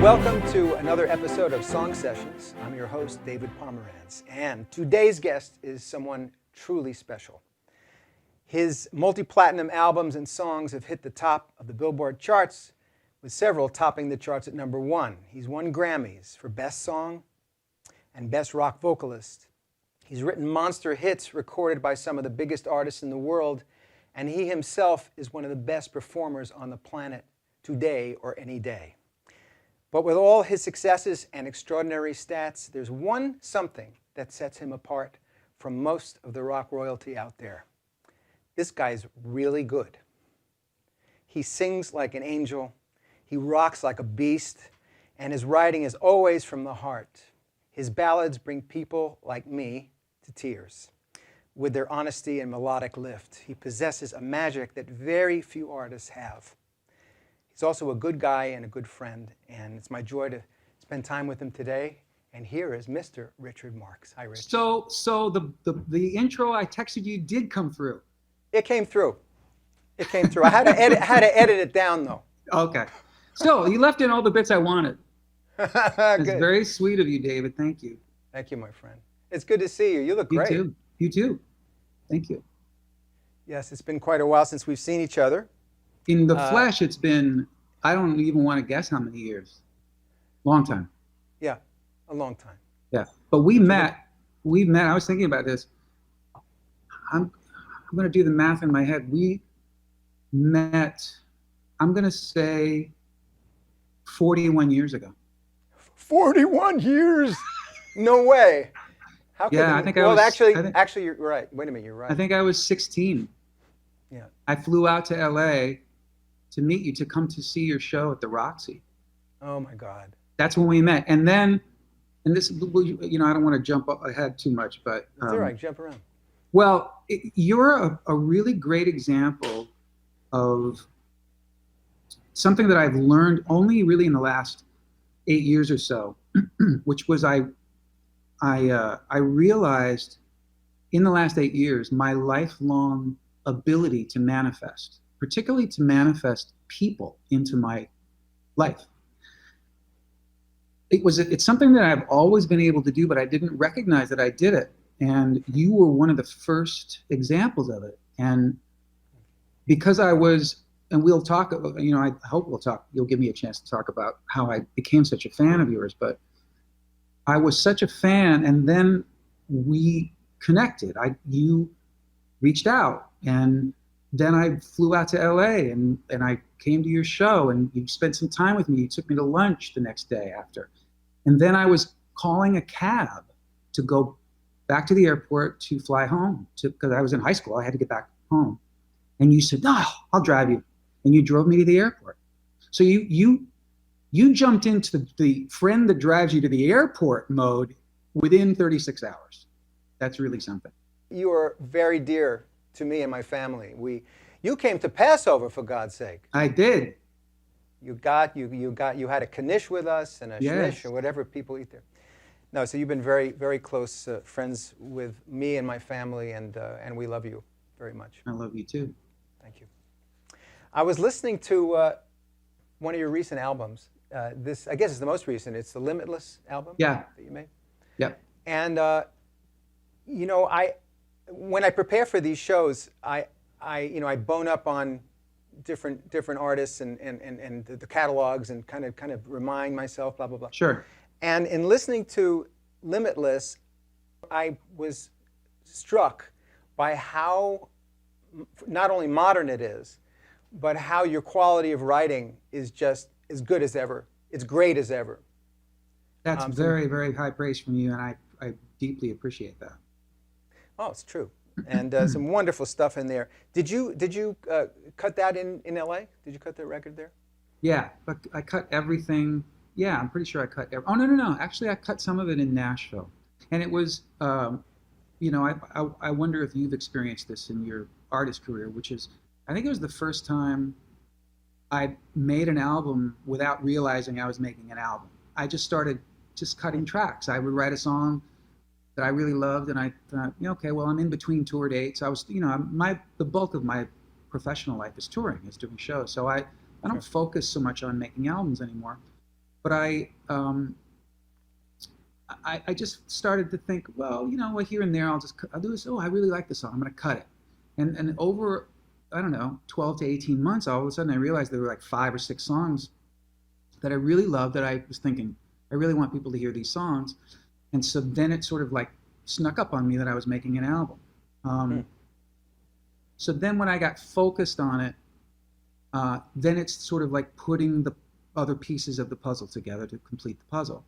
Welcome to another episode of Song Sessions. I'm your host, David Pomeranz, and today's guest is someone truly special. His multi-platinum albums and songs have hit the top of the Billboard charts, with several topping the charts at #1. He's won Grammys for Best Song and Best Rock Vocalist. He's written monster hits recorded by some of the biggest artists in the world, and he himself is one of the best performers on the planet today or any day. But with all his successes and extraordinary stats, there's something that sets him apart from most of the rock royalty out there. This guy's really good. He sings like an angel, he rocks like a beast, and his writing is always from the heart. His ballads bring people like me to tears with their honesty and melodic lift. He possesses a magic that very few artists have. He's also a good guy and a good friend, and it's my joy to spend time with him today. And here is Mr. Richard Marx. Hi, Rich. So the intro I texted you did come through. It came through. It came through. I had to edit it down, though. Okay. So you left in all the bits I wanted. It's Good. very sweet of you, David. Thank you. Thank you, my friend. It's good to see you. You look great. You too. You too. Thank you. Yes, it's been quite a while since we've seen each other. In the flesh, it's been, I don't even want to guess how many years. Long time. Yeah, a long time. Yeah. But we met, I was thinking about this. I'm going to do the math in my head. We met, I'm going to say 41 years ago. 41 years? No way. How could Yeah, you? I think Well, I was, actually, you're right. Wait a minute, you're right. I think I was 16. Yeah. I flew out to LA to meet you, to come to see your show at the Roxy. Oh my God. That's when we met. And then, and this, you know, I don't want to jump ahead too much, but. It's all right, jump around. Well, you're a really great example of something that I've learned only really in the last 8 years or so, which was I realized in the last 8 years, my lifelong ability to manifest, particularly to manifest people into my life. It's something that I've always been able to do, but I didn't recognize that I did it. And you were one of the first examples of it. And because I was, and we'll talk, you know, I hope you'll give me a chance to talk about how I became such a fan of yours, but I was such a fan, and then we connected. You reached out, and then I flew out to LA, and I came to your show, and you spent some time with me. You took me to lunch the next day after. And then I was calling a cab to go back to the airport to fly home, because I was in high school. I had to get back home. And you said, "No, I'll drive you." And you drove me to the airport. So you jumped into the friend that drives you to the airport mode within 36 hours. That's really something. You are very dear to me and my family. You came to Passover, for God's sake. I did. You had a knish with us and a Yes. shnish or whatever people eat there. No, so you've been very, very close friends with me and my family, and we love you very much. I love you too. Thank you. I was listening to one of your recent albums. This, I guess, is the most recent. It's the Limitless album. Yeah. That you made. Yep. And you know, when I prepare for these shows, I bone up on different artists and the catalogs and kind of remind myself, blah blah blah. Sure. And in listening to Limitless, I was struck by how not only modern it is, but how your quality of writing is just as good as ever. It's great as ever. That's very, very high praise from you, and I deeply appreciate that. Oh, it's true. And some wonderful stuff in there. Did you cut that in LA? Did you cut the record there? Yeah, but I cut everything. Yeah, I'm pretty sure I cut oh, no. Actually, I cut some of it in Nashville. And it was, you know, I wonder if you've experienced this in your artist career, which is, I think it was the first time I made an album without realizing I was making an album. I just started cutting tracks. I would write a song that I really loved, and I thought, okay, well, I'm in between tour dates. I was, the bulk of my professional life is touring, is doing shows. So I don't focus so much on making albums anymore. but I just started to think, well, here and there I'll do this. Oh, I really like this song. I'm going to cut it. And over, I don't know, 12 to 18 months, all of a sudden I realized there were like 5 or 6 songs that I really loved that I was thinking, I really want people to hear these songs. And so then it sort of like snuck up on me that I was making an album. So then when I got focused on it, then it's sort of like putting the other pieces of the puzzle together to complete the puzzle.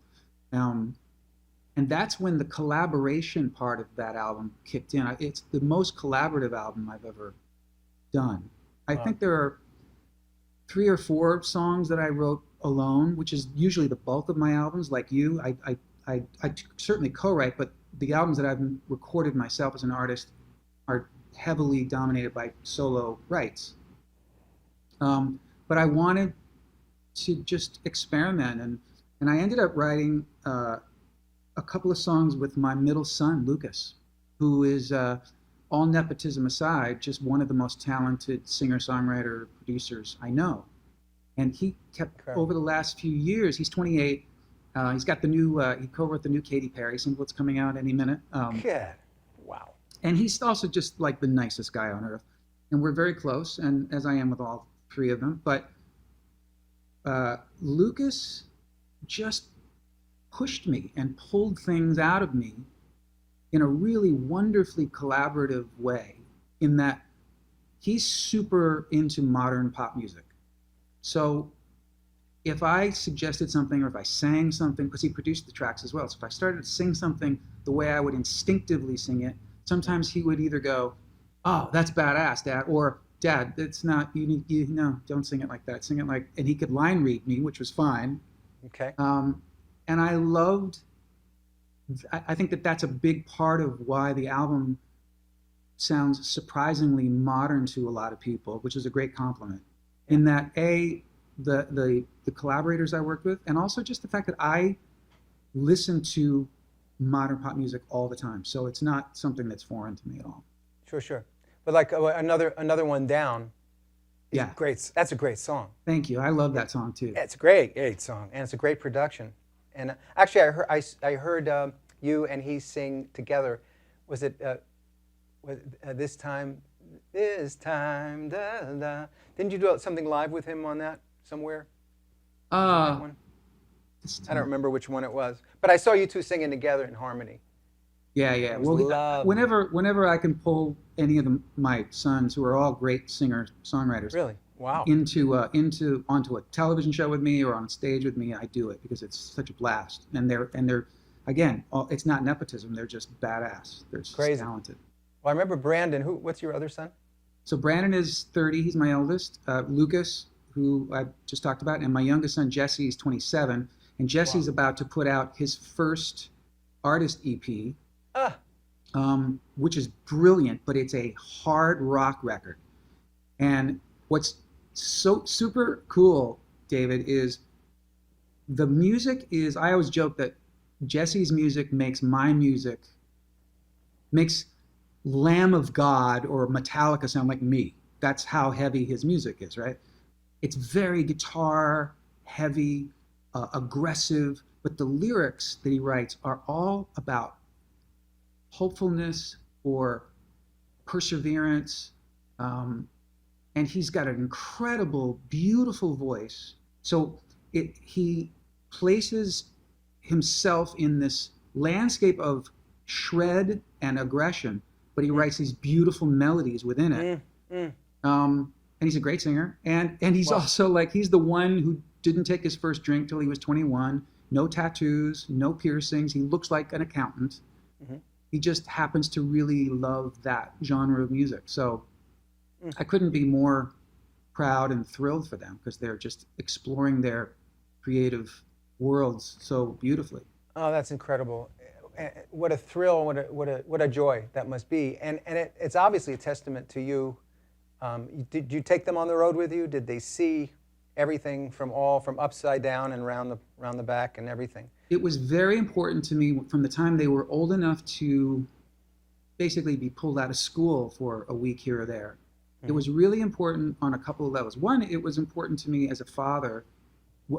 And that's when the collaboration part of that album kicked in. It's the most collaborative album I've ever done. I think there are 3 or 4 songs that I wrote alone, which is usually the bulk of my albums. Like you, I certainly co-write, but the albums that I've recorded myself as an artist are heavily dominated by solo rights. But I wanted to just experiment, and I ended up writing a couple of songs with my middle son, Lucas, who is, all nepotism aside, just one of the most talented singer-songwriter producers I know. And he kept, over the last few years, he's 28, he's got the new, he co-wrote the new Katy Perry single that's coming out any minute. Yeah, wow. And he's also just like the nicest guy on earth. And we're very close, and as I am with all 3 of them. But Lucas just pushed me and pulled things out of me in a really wonderfully collaborative way, in that he's super into modern pop music. So if I suggested something, or if I sang something, because he produced the tracks as well, so if I started to sing something the way I would instinctively sing it, sometimes he would either go, "Oh, that's badass, Dad," or "Dad, it's not, no, don't sing it like that, sing it like," and he could line read me, which was fine. Okay. And I think that that's a big part of why the album sounds surprisingly modern to a lot of people, which is a great compliment. In that, the collaborators I worked with, and also just the fact that I listen to modern pop music all the time, so it's not something that's foreign to me at all. Sure. But like another one down. Yeah. Great. That's a great song. Thank you. I love that song too. It's a great song, and it's a great production. And actually, I heard you and he sing together. Was it this time? This time, da da. Didn't you do something live with him on that somewhere? That one? I don't remember which one it was, but I saw you 2 singing together in harmony. Yeah. Well, whenever I can pull any of my sons, who are all great singer-songwriters, really, wow, onto a television show with me or on stage with me, I do it because it's such a blast. And they're again, it's not nepotism. They're just badass. They're just crazy talented. Well, I remember Brandon. What's your other son? So Brandon is 30. He's my eldest. Lucas, who I just talked about, and my youngest son Jesse is 27. And Jesse's about to put out his first artist EP. Which is brilliant, but it's a hard rock record. And what's so super cool, David, is the music is, I always joke that Jesse's music makes Lamb of God or Metallica sound like me. That's how heavy his music is, right? It's very guitar heavy, aggressive, but the lyrics that he writes are all about hopefulness or perseverance, and he's got an incredible, beautiful voice. So he places himself in this landscape of shred and aggression, but he writes these beautiful melodies within it. And he's a great singer, and he's also like, he's the one who didn't take his first drink till he was 21. No tattoos, no piercings. He looks like an accountant. He just happens to really love that genre of music. So I couldn't be more proud and thrilled for them, because they're just exploring their creative worlds so beautifully. Oh, that's incredible. What a thrill, what a joy that must be. And it's obviously a testament to you. Did you take them on the road with you? Did they see everything from upside down and around the back and everything? It was very important to me from the time they were old enough to basically be pulled out of school for a week here or there. It was really important on a couple of levels. One, it was important to me as a father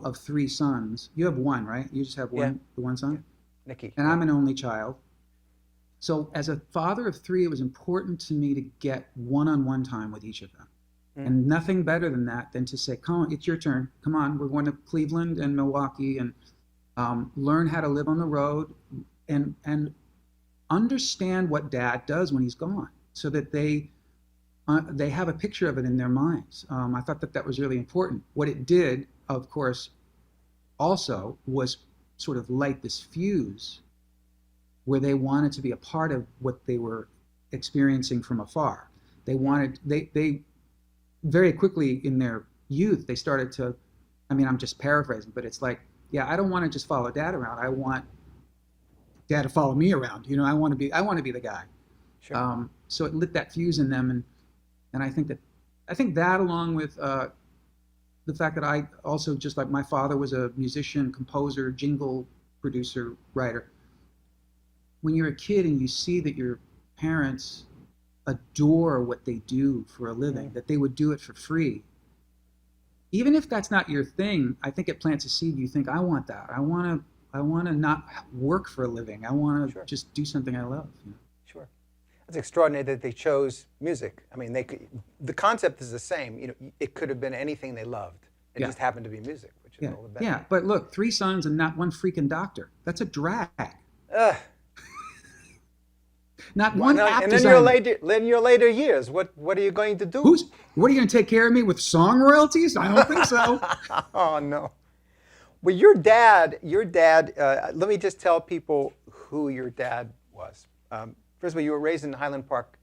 of three sons. You have one, right? You just have one, Yeah. the one son? Yeah. Nikki. And I'm an only child. So as a father of three, it was important to me to get one-on-one time with each of them. And nothing better than that than to say, come on, it's your turn. Come on, we're going to Cleveland and Milwaukee and learn how to live on the road and understand what dad does when he's gone so that they have a picture of it in their minds. I thought that was really important. What it did, of course, also was sort of light this fuse where they wanted to be a part of what they were experiencing from afar. They very quickly in their youth, they started to, I mean, I'm just paraphrasing, but it's like, yeah, I don't want to just follow dad around. I want dad to follow me around. You know, I want to be the guy. Sure. So it lit that fuse in them. And I think that along with the fact that I also, just like my father was a musician, composer, jingle producer, writer. When you're a kid and you see that your parents adore what they do for a living, that they would do it for free. Even if that's not your thing, I think it plants a seed. You think, I want that. I want to not work for a living. I want to just do something I love. You know? Sure. It's extraordinary that they chose music. I mean, the concept is the same. You know, it could have been anything they loved. It just happened to be music, which is all the better. Yeah, but look, three sons and not one freaking doctor. That's a drag. Not one app and designer. then your later years, what are you going to do? What are you going to take care of me with song royalties? I don't think so. Oh no. Well, your dad. Let me just tell people who your dad was. First of all, you were raised in Highland Park,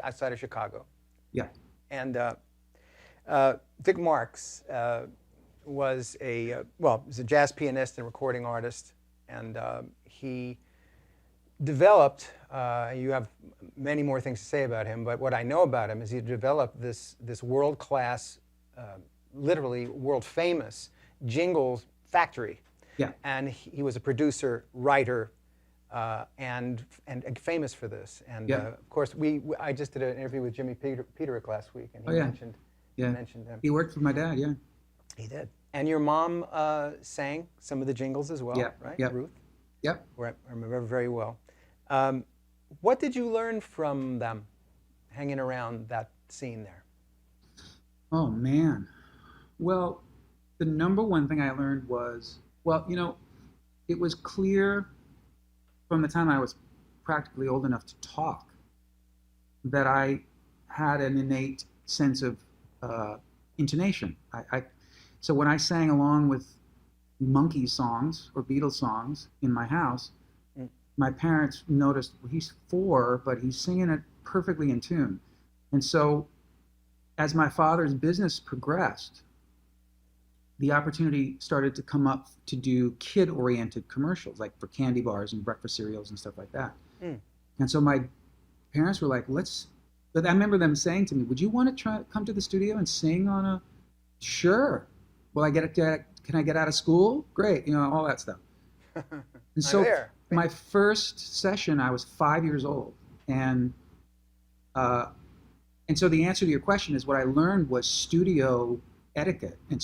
outside of Chicago. Yeah. And Dick Marx was a jazz pianist and recording artist, and he developed, you have many more things to say about him, but what I know about him is he developed this world-class, literally world-famous jingle factory. Yeah. And he was a producer, writer, and famous for this. And of course, I just did an interview with Jimmy Peterick last week, and he mentioned him. He worked for my dad, yeah. He did. And your mom sang some of the jingles as well, right? Yep. Ruth? Yep. I remember very well. What did you learn from them hanging around that scene there? Oh, man. Well, the number one thing I learned was, it was clear from the time I was practically old enough to talk that I had an innate sense of intonation. So when I sang along with Monkey songs or Beatles songs in my house, my parents noticed, well, he's 4, but he's singing it perfectly in tune. And so as my father's business progressed, the opportunity started to come up to do kid-oriented commercials, like for candy bars and breakfast cereals and stuff like that. And so my parents were like, but I remember them saying to me, would you want to come to the studio and sing on a, sure. Will can I get out of school? Great, all that stuff. And so my first session, I was 5 years old. And so the answer to your question is what I learned was studio etiquette and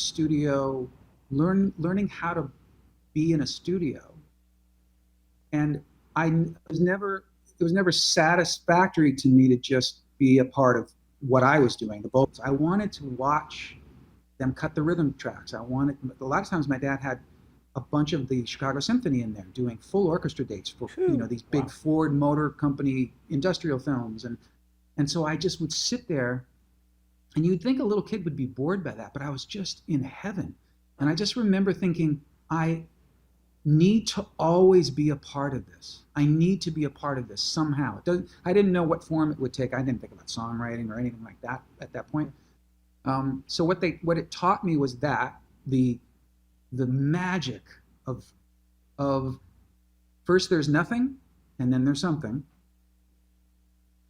learning how to be in a studio. And it was never satisfactory to me to just be a part of what I was doing, the vocals. I wanted to watch them cut the rhythm tracks. A lot of times my dad had a bunch of the Chicago Symphony in there doing full orchestra dates for these big Ford Motor Company industrial films. And so I just would sit there, and you'd think a little kid would be bored by that, but I was just in heaven. And I just remember thinking, I need to always be a part of this. I need to be a part of this somehow. I didn't know what form it would take. I didn't think about songwriting or anything like that at that point. So what it taught me was that the magic of first there's nothing and then there's something.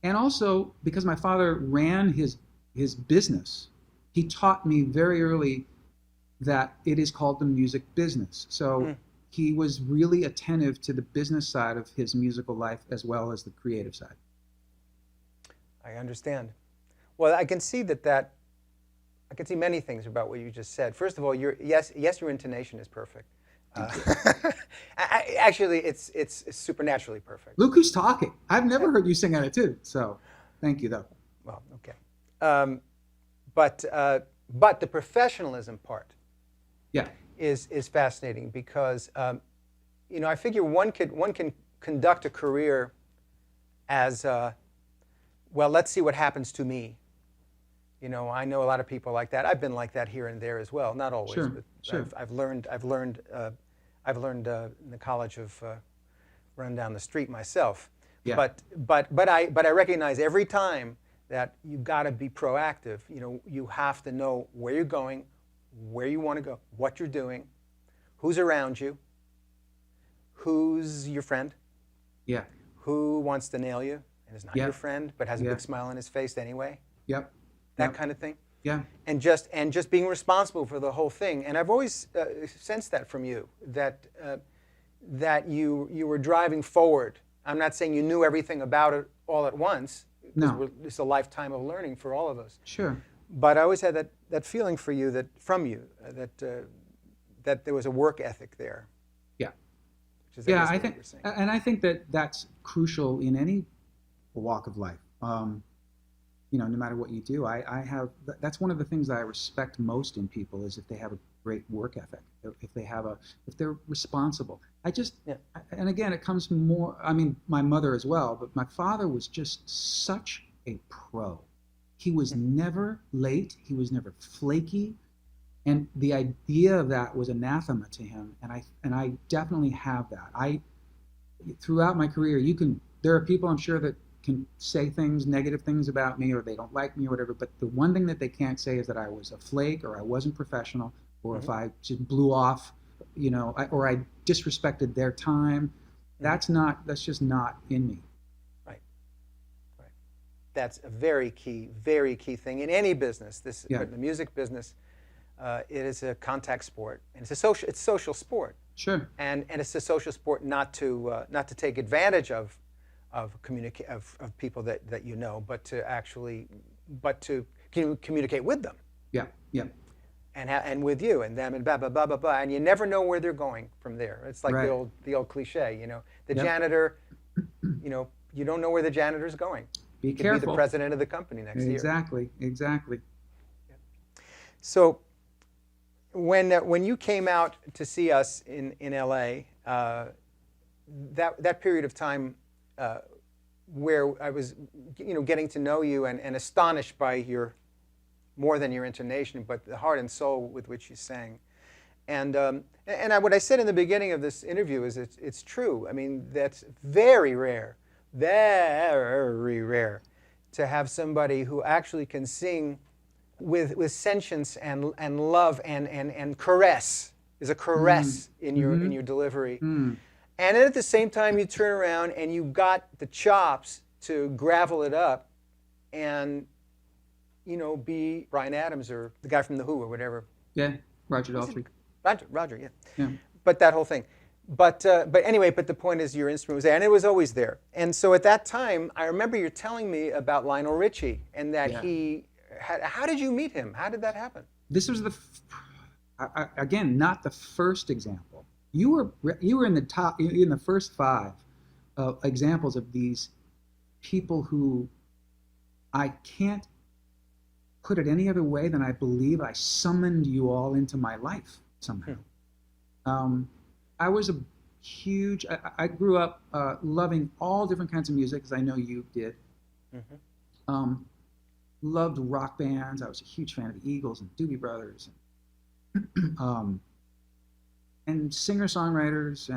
And also because my father ran his business, he taught me very early that it is called the music business. So he was really attentive to the business side of his musical life as well as the creative side. I understand. Well, I can see that I can see many things about what you just said. First of all, your intonation is perfect. Actually, it's supernaturally perfect. Look who's talking. I've never heard you sing on it too. So, thank you though. Well, okay. But the professionalism part, yeah, is fascinating because I figure one can conduct a career as well. Let's see what happens to me. I know a lot of people like that. I've been like that here and there as well. Not always, sure, but sure. I've learned in the college of run down the street myself. Yeah. But I recognize every time that you got to be proactive. You have to know where you're going, where you want to go, what you're doing, who's around you, who's your friend, yeah, who wants to nail you and is not yeah. your friend but has a yeah. big smile on his face anyway. Yep. That yep. kind of thing. Yeah. And just being responsible for the whole thing. And I've always sensed that from you, that you were driving forward. I'm not saying you knew everything about it all at once. No. It's a lifetime of learning for all of us. Sure. But I always had that feeling for you that there was a work ethic there. Yeah. Which is, I think that that's crucial in any walk of life. No matter what you do, that's one of the things that I respect most in people is if they have a great work ethic, if they're responsible. And again, it comes more, my mother as well, but my father was just such a pro. He was never late. He was never flaky. And the idea of that was anathema to him. And I definitely have that. Throughout my career, there are people I'm sure that can say negative things about me, or they don't like me or whatever, but the one thing that they can't say is that I was a flake, or I wasn't professional, or if I just blew off, or I disrespected their time. That's just not in me. Right. That's a very key thing in any business. The music business, it is a contact sport, and it's a social sport. Sure. And it's a social sport not to take advantage of people that you know, but to communicate with them. Yeah, yeah. And with you and them and blah blah blah blah blah, and you never know where they're going from there. It's like the old cliche, the janitor, you don't know where the janitor's going. Be careful. Be the president of the company next year. Exactly. Yeah. So when you came out to see us in LA, that period of time. Where I was, getting to know you and astonished by more than your intonation, but the heart and soul with which you sang. And what I said in the beginning of this interview is it's true. That's very rare to have somebody who actually can sing with sentience and love and caress. There's a caress in your delivery. And then at the same time, you turn around and you got the chops to gravel it up and, be Bryan Adams or the guy from The Who or whatever. Yeah, Roger Daltrey. Roger, yeah. But that whole thing. But anyway, the point is your instrument was there, and it was always there. And so at that time, I remember you telling me about Lionel Ritchie and that how did you meet him? How did that happen? This was again, not the first example. You were in the first 5 examples of these people who I can't put it any other way than I believe I summoned you all into my life somehow. I was I grew up loving all different kinds of music, as I know you did. Loved rock bands. I was a huge fan of the Eagles and Doobie Brothers. And singer-songwriters,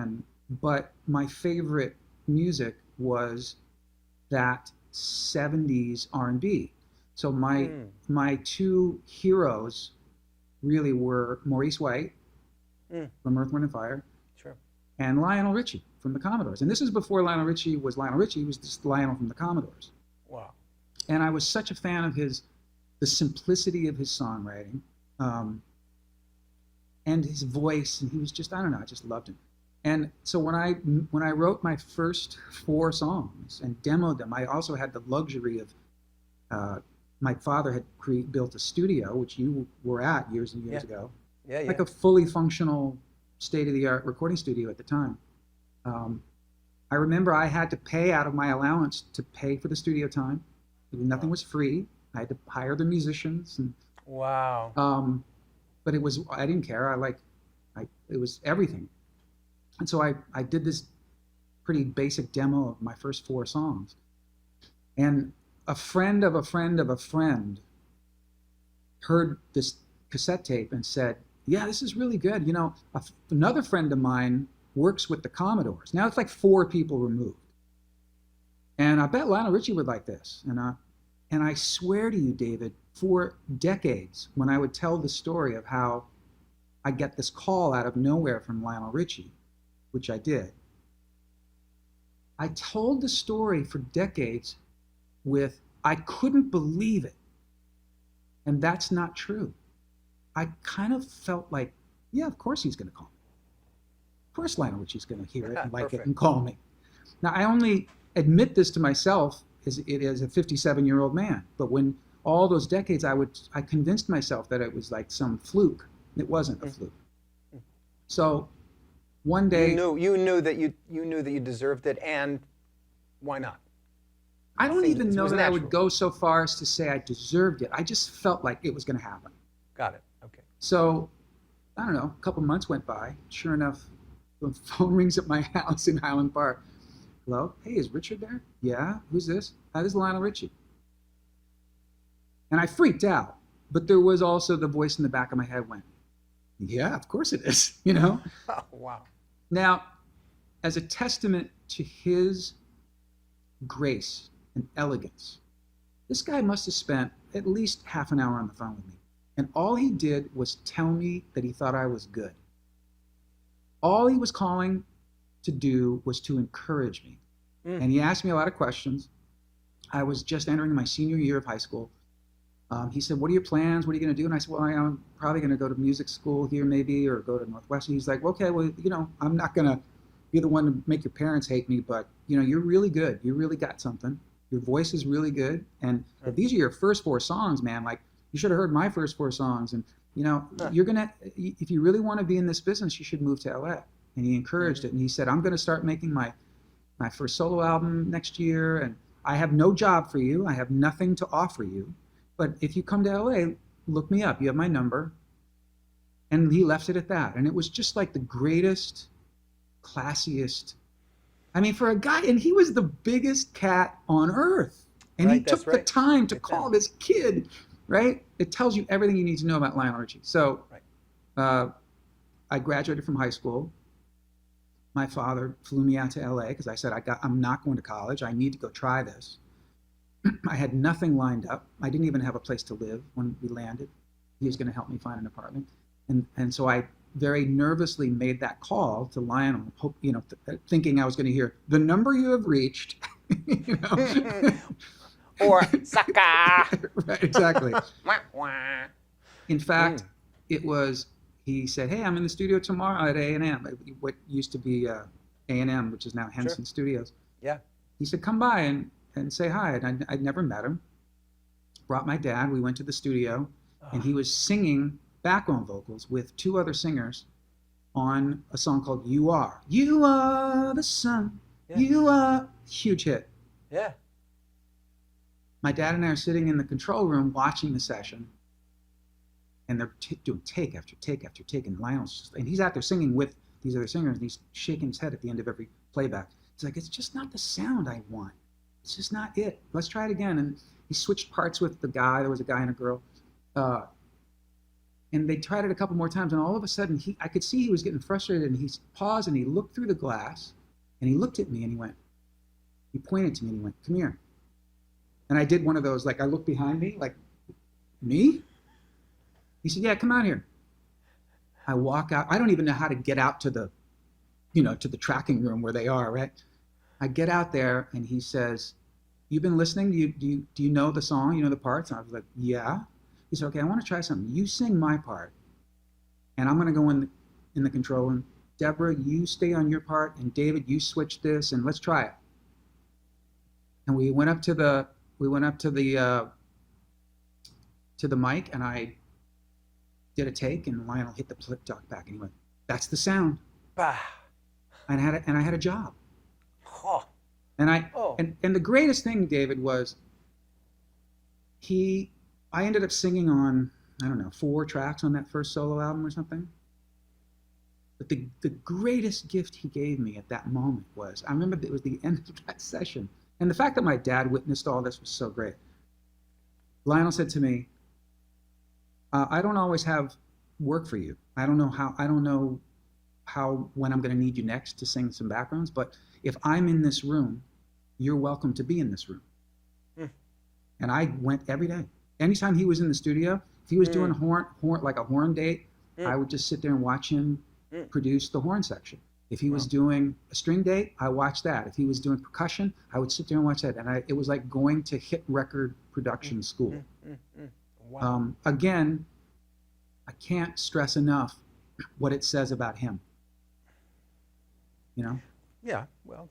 but my favorite music was that 70s R&B. So my 2 heroes really were Maurice White from Earth, Wind & Fire, sure, and Lionel Ritchie from the Commodores. And this is before Lionel Ritchie was Lionel Ritchie. He was just Lionel from the Commodores. Wow. And I was such a fan of the simplicity of his songwriting. And his voice, and he was just, I just loved him. And so when I wrote my first 4 songs and demoed them, I also had the luxury of my father had built a studio, which you were at years and years ago. Yeah, yeah. Like a fully functional, state-of-the-art recording studio at the time. I remember I had to pay out of my allowance to pay for the studio time. Nothing was free. I had to hire the musicians. And, wow. but I didn't care. It was everything. And so I did this pretty basic demo of my first 4 songs. And a friend of a friend of a friend heard this cassette tape and said, yeah, this is really good. You know, another friend of mine works with the Commodores. Now it's like 4 people removed. And I bet Lionel Ritchie would like this. And I swear to you, David, for decades, when I would tell the story of how I get this call out of nowhere from Lionel Ritchie, which I did, I told the story for decades with, I couldn't believe it. And that's not true. I kind of felt like, yeah, of course he's going to call me. Of course Lionel Ritchie's going to hear it and like it and call me. Now, I only admit this to myself as a 57-year-old man. But when all those decades, I convinced myself that it was like some fluke. It wasn't a fluke. So one day... You knew that you deserved it, and why not? I don't even know that I would go so far as to say I deserved it. I just felt like it was going to happen. Got it. Okay. So, I don't know, a couple months went by. Sure enough, the phone rings at my house in Highland Park. Hello? Hey, is Richard there? Yeah? Who's this? This is Lionel Ritchie. And I freaked out. But there was also the voice in the back of my head went, yeah, of course it is, you know? Oh, wow. Now, as a testament to his grace and elegance, this guy must have spent at least half an hour on the phone with me. And all he did was tell me that he thought I was good. All he was calling to do was to encourage me. And he asked me a lot of questions. I was just entering my senior year of high school. He said, what are your plans? What are you going to do? And I said, well, I'm probably going to go to music school here maybe, or go to Northwestern. He's like, okay, well, you know, I'm not going to be the one to make your parents hate me, but, you know, you're really good. You really got something. Your voice is really good. And if these are your first 4 songs, man, like, you should have heard my first 4 songs. And, you know, you're going to, if you really want to be in this business, you should move to LA. And he encouraged it. And he said, I'm going to start making my first solo album next year. And I have no job for you. I have nothing to offer you. But if you come to LA, look me up. You have my number. And he left it at that. And it was just like the greatest, classiest. I mean, for a guy, and he was the biggest cat on earth. And he took the time to call this kid, right? It tells you everything you need to know about Lionel Ritchie. So I graduated from high school. My father flew me out to LA because I said, I'm not going to college. I need to go try this. I had nothing lined up. I didn't even have a place to live when we landed. He was going to help me find an apartment. And so I very nervously made that call to Lionel, thinking I was going to hear, the number you have reached, you know. Or, sucker. Right, exactly. In fact, it was, he said, hey, I'm in the studio tomorrow at A&M, what used to be A&M, which is now Henson Studios. Yeah. He said, come by and say hi. And I'd never met him. Brought my dad. We went to the studio, and he was singing background vocals with 2 other singers on a song called You Are. You are the sun. Yeah. You are. Huge hit. Yeah. My dad and I are sitting in the control room watching the session, and they're doing take after take after take, and and he's out there singing with these other singers, and he's shaking his head at the end of every playback. He's like, it's just not the sound I want. It's just not it. Let's try it again. And he switched parts with the guy. There was a guy and a girl. And they tried it a couple more times. And all of a sudden, I could see he was getting frustrated. And he paused and he looked through the glass. And he looked at me and he pointed to me and he went, come here. And I did one of those, like I looked behind me, like, me? He said, yeah, come out here. I walk out. I don't even know how to get out to the tracking room where they are, right? I get out there and he says, you've been listening? Do you know the song? You know the parts? And I was like, yeah. He said, okay, I want to try something. You sing my part. And I'm going to go in the control room. Deborah, you stay on your part. And David, you switch this and let's try it. And we went up to the to the mic and I did a take, and Lionel hit the talk back, and he went, "That's the sound." Bah. And I had a job. Oh. And I Oh. and the greatest thing, David, was I ended up singing on, I don't know, 4 tracks on that first solo album or something. But the greatest gift he gave me at that moment was, I remember it was the end of that session. And the fact that my dad witnessed all this was so great. Lionel said to me, I don't always have work for you. I don't know how when I'm going to need you next to sing some backgrounds, but if I'm in this room, you're welcome to be in this room. And I went every day. Anytime he was in the studio, if he was doing horn like a horn date, I would just sit there and watch him produce the horn section. If he was doing a string date, I watched that. If he was doing percussion, I would sit there and watch that. And it was like going to hit record production school. Wow. Again, I can't stress enough what it says about him. You know? Yeah, well,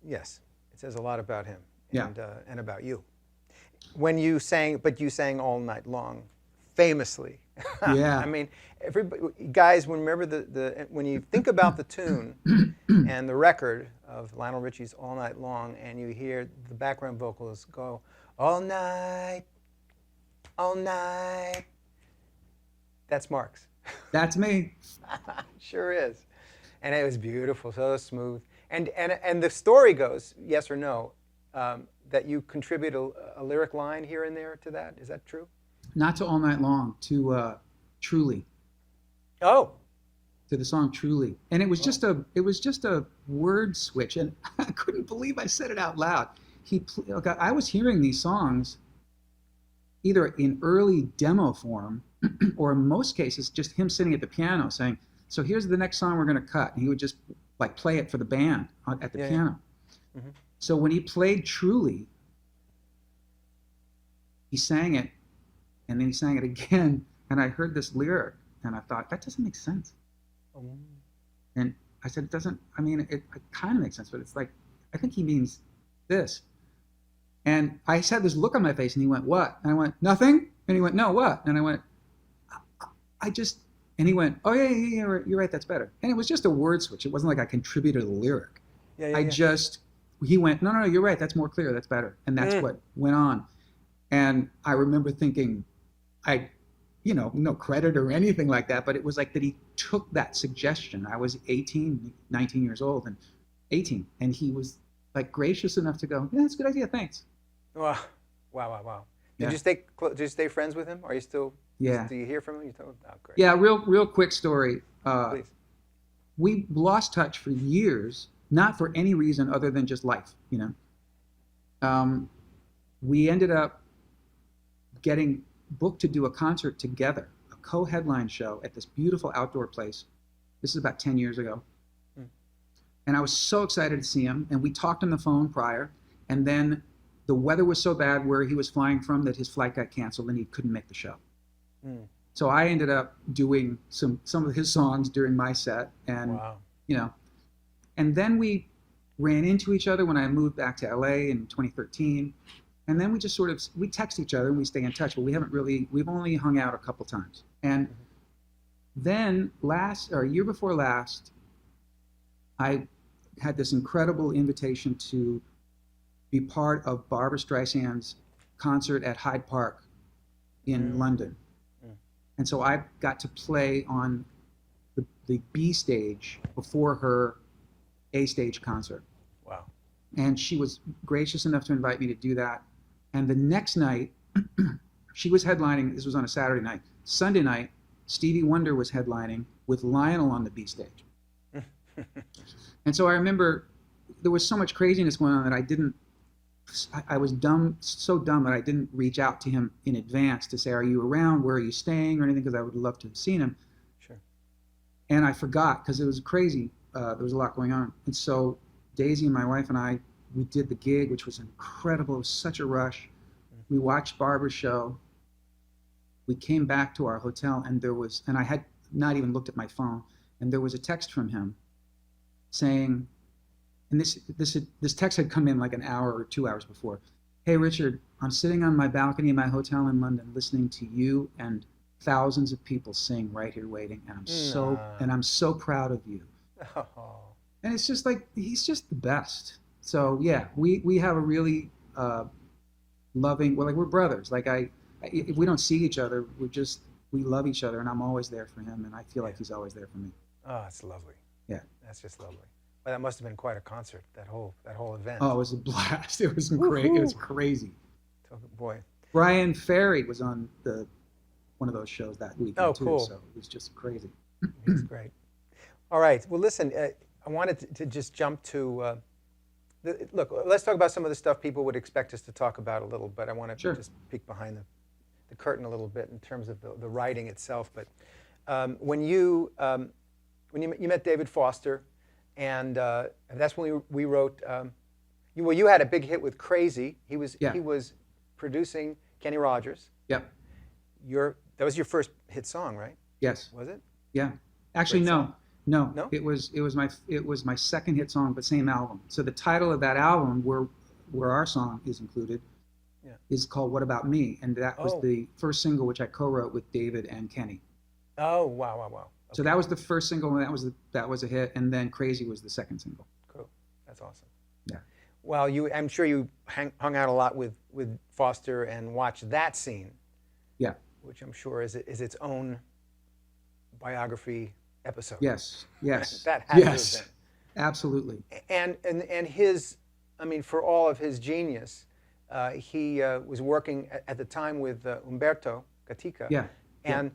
yes. It says a lot about him and about you. When you sang, but you sang all night long, famously. Yeah. I mean, everybody, guys, remember when you think about the tune and the record of Lionel Richie's All Night Long, and you hear the background vocals go, all night, that's Marx. That's me. Sure is. And it was beautiful, so smooth. And the story goes, yes or no, that you contribute a lyric line here and there to that. Is that true? Not to All Night Long, to Truly. Oh. To the song Truly. And it was just a word switch, and I couldn't believe I said it out loud. I was hearing these songs either in early demo form or in most cases just him sitting at the piano saying, so here's the next song we're going to cut. And he would just like play it for the band at the piano. Yeah. Mm-hmm. So when he played Truly, he sang it, and then he sang it again, and I heard this lyric, and I thought, that doesn't make sense. And I said, it kind of makes sense, but it's like, I think he means this. And I had this look on my face, and he went, what? And I went, nothing? And he went, no, what? And I went, and he went, oh, yeah, you're right, that's better. And it was just a word switch. It wasn't like I contributed a lyric. He went, no, you're right, that's more clear, that's better. And that's what went on. And I remember thinking, no credit or anything like that, but it was like that he took that suggestion. I was 19 years old, and 18, and he was like gracious enough to go, yeah, that's a good idea, thanks. Wow. Did you stay friends with him? Are you still? Yeah. Do you hear from him? Oh, great. Yeah, real quick story. Please. We lost touch for years, not for any reason other than just life, We ended up getting booked to do a concert together, a co-headline show at this beautiful outdoor place. This is about 10 years ago. And I was so excited to see him, and we talked on the phone prior, and then the weather was so bad where he was flying from that his flight got canceled and he couldn't make the show. So I ended up doing some of his songs during my set, and and then we ran into each other when I moved back to LA in 2013, and then we just we text each other and we stay in touch, but we've only hung out a couple times. And then year before last, I had this incredible invitation to be part of Barbra Streisand's concert at Hyde Park in London. And so I got to play on the B stage before her A stage concert. Wow. And she was gracious enough to invite me to do that. And the next night, she was headlining. This was on a Saturday night. Sunday night, Stevie Wonder was headlining with Lionel on the B stage. And so I remember there was so much craziness going on that I was so dumb that I didn't reach out to him in advance to say, are you around? Where are you staying? Or anything, because I would love to have seen him. Sure. And I forgot because it was crazy. There was a lot going on. And so Daisy and my wife and I, we did the gig, which was incredible. It was such a rush. We watched Barbara's show. We came back to our hotel, and I had not even looked at my phone, and there was a text from him saying, and this text had come in like an hour or 2 hours before. hey, Richard, I'm sitting on my balcony in my hotel in London listening to you and thousands of people sing Right Here Waiting, and I'm so proud of you. Oh. And it's just like, he's just the best. So yeah, we have a really loving, well, like, we're brothers. Like, if we don't see each other, we love each other, and I'm always there for him, and I feel like he's always there for me. Oh, that's lovely. Yeah. That's just lovely. Well, that must have been quite a concert, that whole event. Oh, it was a blast. It was great. It was crazy. Oh, boy. Brian Ferry was on one of those shows that weekend too. Cool. So it was just crazy. It's great. All right. Well, listen, I wanted to just jump to, look, let's talk about some of the stuff people would expect us to talk about a little, but I want to just peek behind the curtain a little bit in terms of the writing itself. But when you met David Foster, and that's when we wrote, you had a big hit with Crazy. He was producing Kenny Rogers. Yep. That was your first hit song, right? Yes. Was it? Yeah. Actually, no. No? It was my second hit song, but same album. So the title of that album, where our song is included, is called What About Me, and that was the first single which I co-wrote with David and Kenny. Oh, wow. Okay. So that was the first single, and that was a hit, and then Crazy was the second single. Cool. That's awesome. Yeah. Well, I'm sure you hung out a lot with Foster and watched that scene. Yeah. Which I'm sure is its own biography episode. Yes. That had to have been. Absolutely. And his, I mean, for all of his genius, he was working at the time with Umberto Gatica. Yeah. And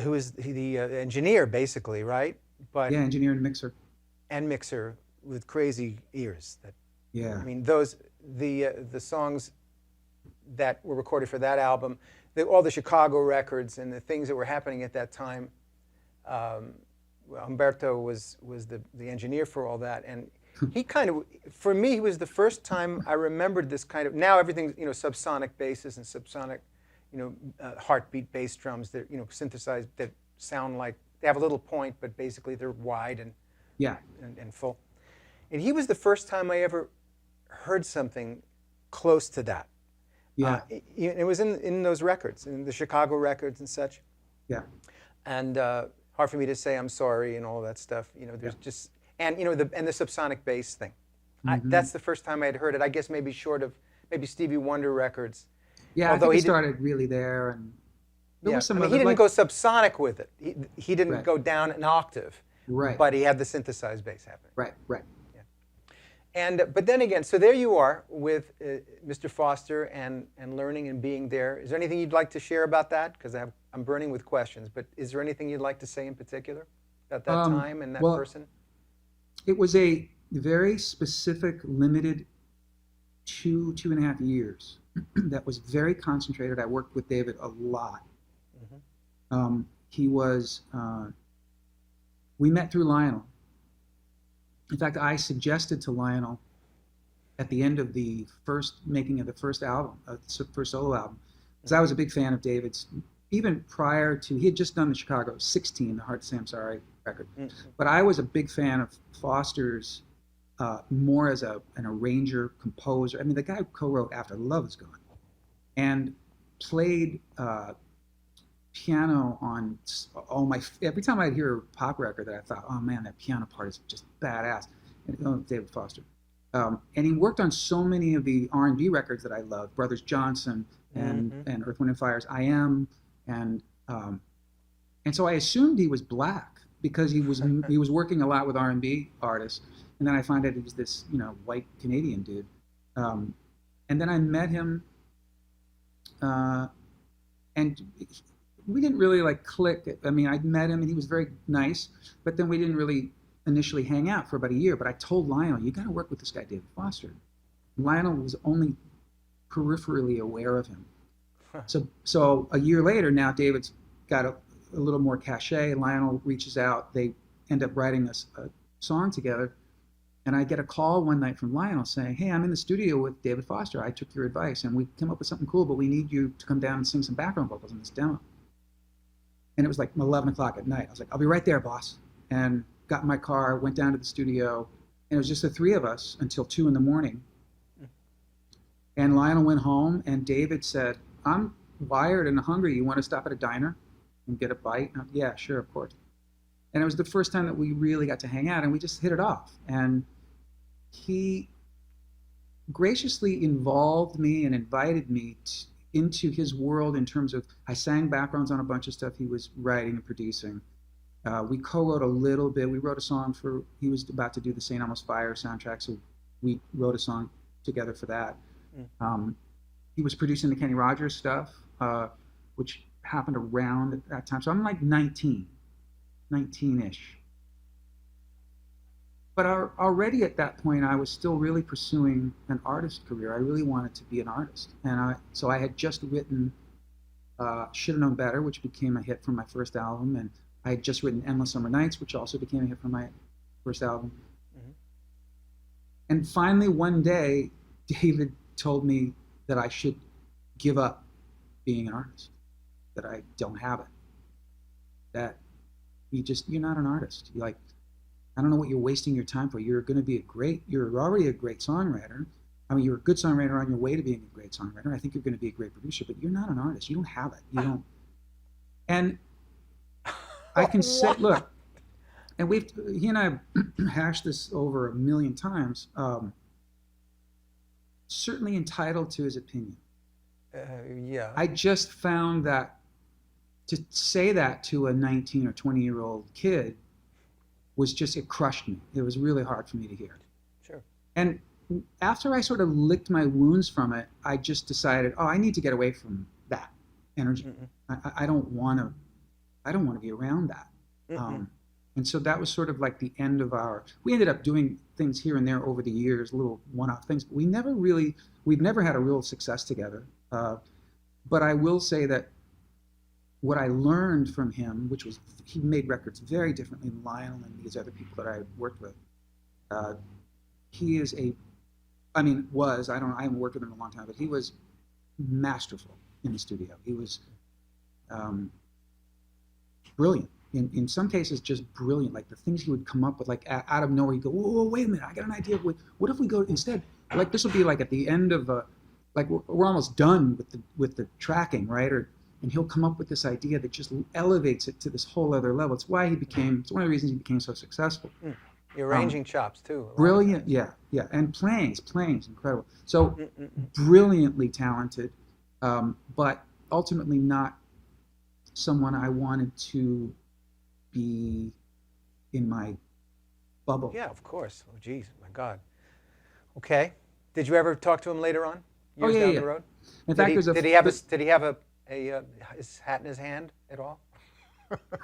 who is the engineer, basically, right? But yeah, engineer and mixer. And mixer with crazy ears. Yeah. I mean, the songs that were recorded for that album, all the Chicago records and the things that were happening at that time. Umberto was the engineer for all that, and he kind of, for me, he was the first time I remembered this kind of. Now everything's subsonic basses and subsonic, heartbeat bass drums that synthesized, that sound like they have a little point, but basically they're wide and and full. And he was the first time I ever heard something close to that. Yeah. It was in those records, in the Chicago records and such. Yeah. And hard for me to say I'm sorry and all that stuff. There's just, and the subsonic bass thing. Mm-hmm. That's the first time I'd heard it. I guess maybe short of maybe Stevie Wonder records. Yeah, although he started really there, and there was some. I mean, he didn't go subsonic with it. He didn't go down an octave. Right. But he had the synthesized bass happening. Right. But then again, so there you are with Mr. Foster and learning and being there. Is there anything you'd like to share about that? Because I'm burning with questions. But is there anything you'd like to say in particular about that time and that person? It was a very specific, limited 2.5 years that was very concentrated. I worked with David a lot. Mm-hmm. He was. We met through Lionel. In fact, I suggested to Lionel at the end of the making of the first album, first solo album, because I was a big fan of David's, even prior to, he had just done the Chicago 16, the Hard to Say I'm Sorry record. Mm-hmm. But I was a big fan of Foster's more as an arranger, composer. I mean, the guy who co-wrote After Love Is Gone and played piano on every time I'd hear a pop record that I thought, oh man, that piano part is just badass. And David Foster. And he worked on so many of the R&B records that I loved, Brothers Johnson and Earth, Wind & Fire's I Am, and so I assumed he was black because he was working a lot with R&B artists, and then I found out he was this white Canadian dude, and then I met him, and we didn't really click. I mean, I met him and he was very nice, but then we didn't really initially hang out for about a year. But I told Lionel, you got to work with this guy, David Foster. Lionel was only peripherally aware of him. So a year later, now David's got a little more cachet. Lionel reaches out. They end up writing a song together. And I get a call one night from Lionel saying, hey, I'm in the studio with David Foster. I took your advice and we came up with something cool, but we need you to come down and sing some background vocals in this demo. And it was like 11 o'clock at night. I was like, I'll be right there, boss. And got in my car, went down to the studio, and it was just the three of us until 2 a.m. And Lionel went home, and David said, I'm wired and hungry. You want to stop at a diner and get a bite? And yeah, sure, of course. And it was the first time that we really got to hang out, and we just hit it off. And he graciously involved me and invited me into his world in terms of, I sang backgrounds on a bunch of stuff he was writing and producing. We co-wrote a little bit. We wrote a song for, he was about to do the St. Elmo's Fire soundtrack, so we wrote a song together for that. He was producing the Kenny Rogers stuff, which happened around at that time. So I'm like 19-ish. But already at that point, I was still really pursuing an artist career. I really wanted to be an artist. And so I had just written Should've Known Better, which became a hit from my first album. And I had just written Endless Summer Nights, which also became a hit from my first album. And finally, one day, David told me that I should give up being an artist, that I don't have it, that you're not an artist. You're like, I don't know what you're wasting your time for. You're already a great songwriter. I mean, you're a good songwriter on your way to being a great songwriter. I think you're going to be a great producer, but you're not an artist. You don't have it. You don't. And I can say, look, and he and I hashed this over a million times, certainly entitled to his opinion. Yeah. I just found that to say that to a 19 or 20-year-old kid it crushed me. It was really hard for me to hear. Sure. And after I sort of licked my wounds from it, I just decided, I need to get away from that energy. I don't want to be around that. And so that was sort of like the end of we ended up doing things here and there over the years, little one-off things, but we've never had a real success together. But I will say that what I learned from him, which was he made records very differently than Lionel and these other people that I worked with. He is I haven't worked with him in a long time, but he was masterful in the studio. He was brilliant. In some cases, just brilliant. Like the things he would come up with, like out of nowhere, he'd go, whoa, wait a minute, I got an idea. What if we go instead? Like this will be like at the end of like we're almost done with the tracking, right? And he'll come up with this idea that just elevates it to this whole other level. It's one of the reasons he became so successful. Your arranging chops too. Brilliant, yeah. And playing's incredible. So brilliantly talented, but ultimately not someone I wanted to be in my bubble. Yeah, of course. Oh, geez, my God. Okay. Did you ever talk to him later on? Years down the road? In fact, did he have his hat in his hand at all?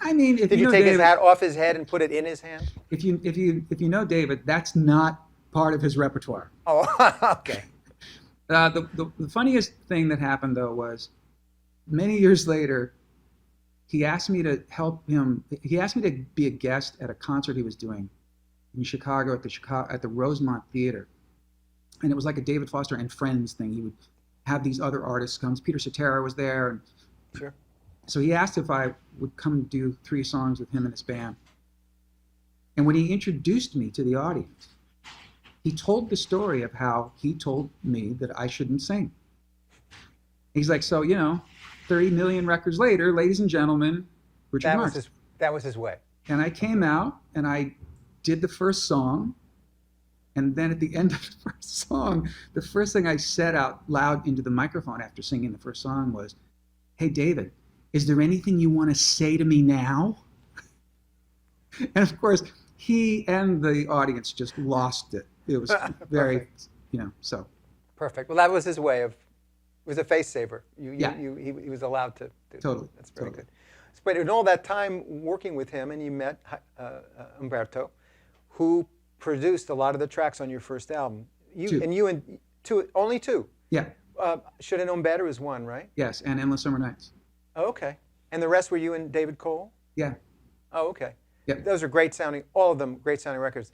I mean, did you take his hat off his head and put it in his hand? If you know David, that's not part of his repertoire. Oh, okay. The funniest thing that happened though was many years later, he asked me to help him. He asked me to be a guest at a concert he was doing in Chicago at the Rosemont Theater, and it was like a David Foster and Friends thing. He would have these other artists come. Peter Cetera was there, and sure. So he asked if I would come do 3 songs with him and his band. And when he introduced me to the audience, he told the story of how he told me that I shouldn't sing. He's like, so 30 million records later, ladies and gentlemen, Richard Marx. That was his way. And I came out and I did the first song. And then at the end of the first song, the first thing I said out loud into the microphone after singing the first song was, hey, David, is there anything you want to say to me now? And of course, he and the audience just lost it. It was very, so. Perfect. Well, that was his way of, it was a face saver. He was allowed to do. Totally. That's very good. But in all that time working with him, and you met Umberto, who produced a lot of the tracks on your first album. Only 2. Yeah. Should've Known Better is 1, right? Yes, and Endless Summer Nights. Oh, okay. And the rest were you and David Cole? Yeah. Oh, okay. Yeah. Those are great sounding, all of them great sounding records.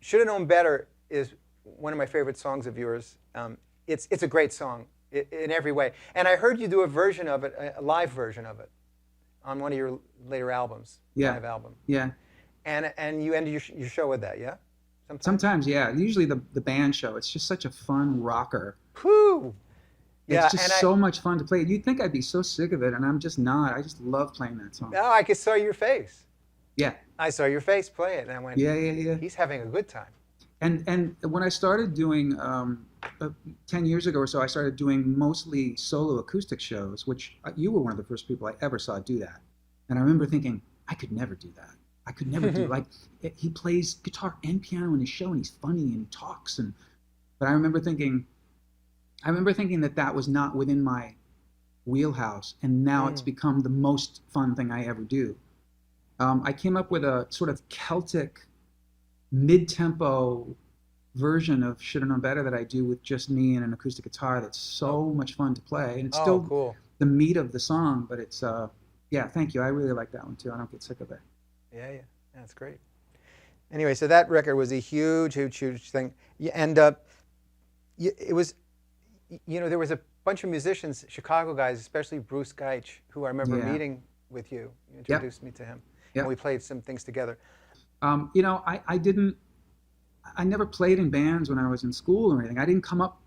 Should've Known Better is one of my favorite songs of yours. It's a great song in every way. And I heard you do a version of it, a live version of it, on one of your later albums, live album. Yeah. And you ended your show with that, yeah? Is Sometimes, yeah. Usually the band show. It's just such a fun rocker. Whew. Yeah, It's just so much fun to play. You'd think I'd be so sick of it, and I'm just not. I just love playing that song. No, I saw your face. Yeah. I saw your face play it, and I went, yeah. He's having a good time. And when I started doing 10 years ago or so, I started doing mostly solo acoustic shows, which you were one of the first people I ever saw do that. And I remember thinking, I could never do that. I could never do like he plays guitar and piano in his show, and he's funny and he talks. But I remember thinking that was not within my wheelhouse, and now it's become the most fun thing I ever do. I came up with a sort of Celtic mid-tempo version of Should Have Known Better that I do with just me and an acoustic guitar that's so much fun to play, and it's still cool. The meat of the song, but it's yeah, thank you. I really like that one too. I don't get sick of it. Yeah, that's great. Anyway, so that record was a huge thing, and it was, there was a bunch of musicians, Chicago guys, especially Bruce Geitch, who I remember meeting with you. You introduced me to him, and we played some things together. I never played in bands when I was in school or anything. I didn't come up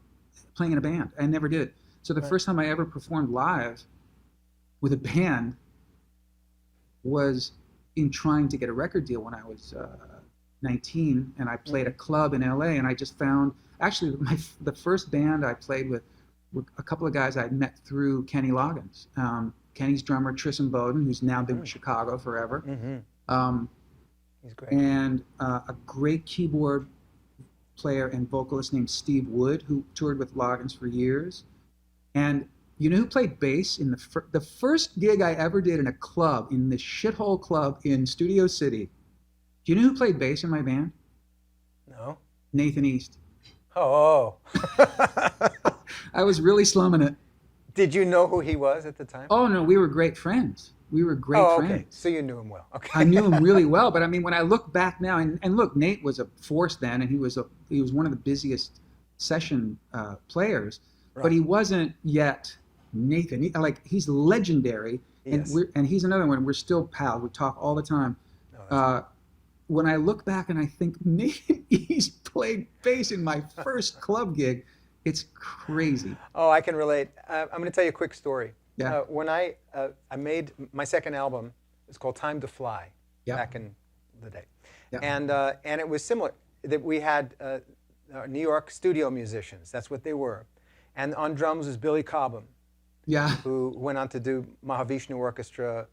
playing in a band. I never did. So the first time I ever performed live with a band was in trying to get a record deal when I was 19, and I played a club in LA, and I just found, actually the first band I played with were a couple of guys I'd met through Kenny Loggins. Kenny's drummer, Tristan Bowden, who's now been in Chicago forever. He's great. And a great keyboard player and vocalist named Steve Wood, who toured with Loggins for years. And you know who played bass in the first gig I ever did in a club, in this shithole club in Studio City? Do you know who played bass in my band? No. Nathan East. Oh. I was really slumming it. Did you know who he was at the time? Oh, no, we were great friends. We were great friends. Okay. So you knew him well. Okay. I knew him really well, but I mean, when I look back now, and look, Nate was a force then, and he was one of the busiest session players, but he wasn't yet Nathan. He's legendary, and he's another one. We're still pals. We talk all the time. When I look back and I think Nathan East played bass in my first club gig, it's crazy. Oh, I can relate. I'm going to tell you a quick story. Yeah. When I made my second album, it's called Time to Fly, back in the day. Yeah. And it was similar, that we had New York studio musicians. That's what they were. And on drums was Billy Cobham, who went on to do Mahavishnu Orchestra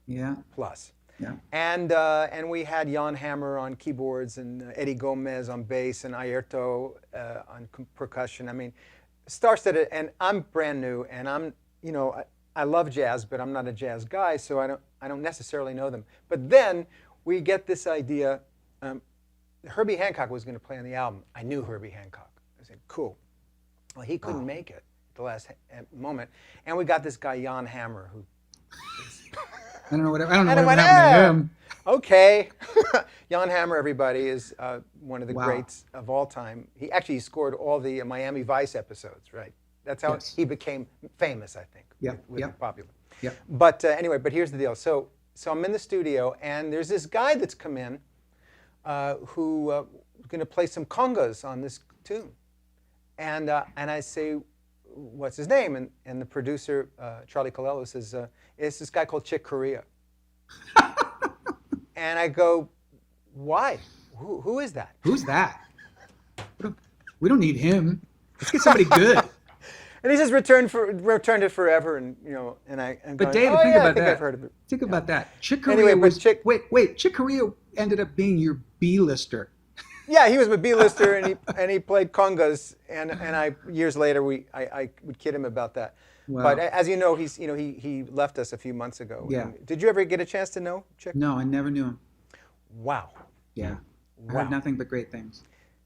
Plus. Yeah. And we had Jan Hammer on keyboards, and Eddie Gomez on bass, and Ayrto on percussion. I mean, star-studded, and I'm brand new, and I'm, I love jazz, but I'm not a jazz guy, so I don't necessarily know them. But then we get this idea. Herbie Hancock was going to play on the album. I knew Herbie Hancock. I said, cool. Well, he couldn't make it at the last moment, and we got this guy Jan Hammer, who. I don't know what happened to him. Okay. Jan Hammer, everybody, is one of the greats of all time. He actually scored all the Miami Vice episodes, right? That's how he became famous, I think. Popular. Yeah. But anyway, but here's the deal. So I'm in the studio, and there's this guy that's come in who is going to play some congas on this tune. And I say, what's his name? And the producer, Charlie Colello, says, it's this guy called Chick Corea. And I go, why? Who is that? Who's that? We don't need him. Let's get somebody good. And he says, returned it forever, and And but going, David, think about that. that. I've heard of it. Think about that. Chick Corea wait. Chick Corea ended up being your B-lister. Yeah, he was a B-lister, and he played congas, and I years later I would kid him about that. Wow. But as you know, he left us a few months ago. Yeah. Did you ever get a chance to know Chick? No, I never knew him. Wow. Yeah. I heard nothing but great things.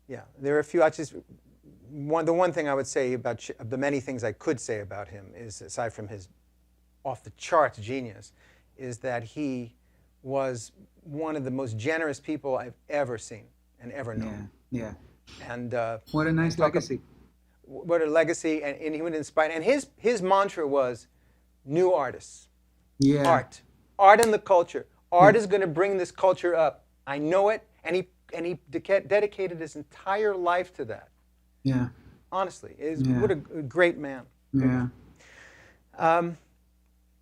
Yeah, there are a few. The one thing I would say about the many things I could say about him is, aside from his off-the-charts genius, is that he was one of the most generous people I've ever seen and ever known. Yeah. And what a nice legacy. What a legacy, and he would inspire. And his mantra was, new artists. Yeah. Art in the culture. Art is going to bring this culture up. I know it, and he dedicated his entire life to that. Yeah. Honestly, Yeah. what a great man. Yeah.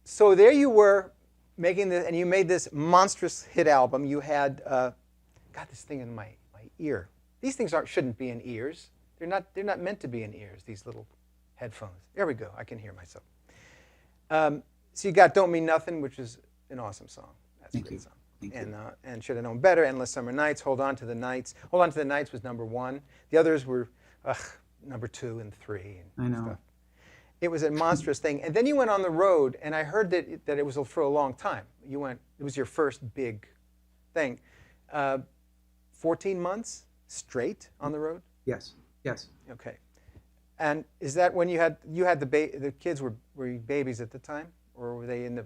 So there you were making this, and you made this monstrous hit album. You had, got this thing in my ear. These things shouldn't be in ears. They're not meant to be in ears, these little headphones. There we go. I can hear myself. So you got Don't Mean Nothing, which is an awesome song. That's a great song. Thank you. And Should Have Known Better, Endless Summer Nights, Hold On to the Nights. Hold On to the Nights was #1. The others were #2 and 3. And I know. Stuff. It was a monstrous thing. And then you went on the road, and I heard that it was for a long time. It was your first big thing. 14 months straight on the road? Yes. Yes. Okay. And is that when you had the kids were babies at the time, or were they in the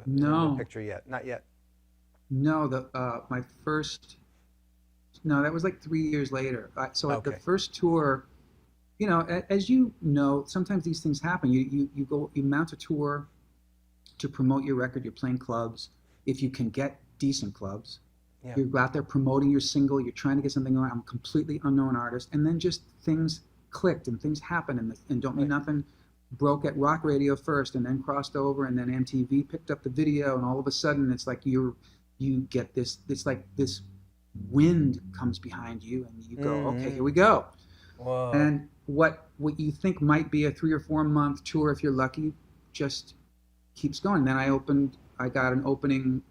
picture yet? Not yet. No, my first. No, that was like 3 years later. So at the first tour, you know, as you know, sometimes these things happen. You mount a tour to promote your record. You're playing clubs. If you can get decent clubs, you go out there promoting your single. You're trying to get something going. I'm a completely unknown artist, and then just things clicked and things happened, and Don't Mean Nothing broke at rock radio first, and then crossed over, and then MTV picked up the video, and all of a sudden it's like you get this. It's like this wind comes behind you, and you go, okay, here we go. Whoa. And what you think might be a 3 or 4 month tour, if you're lucky, just keeps going. Then I got an opening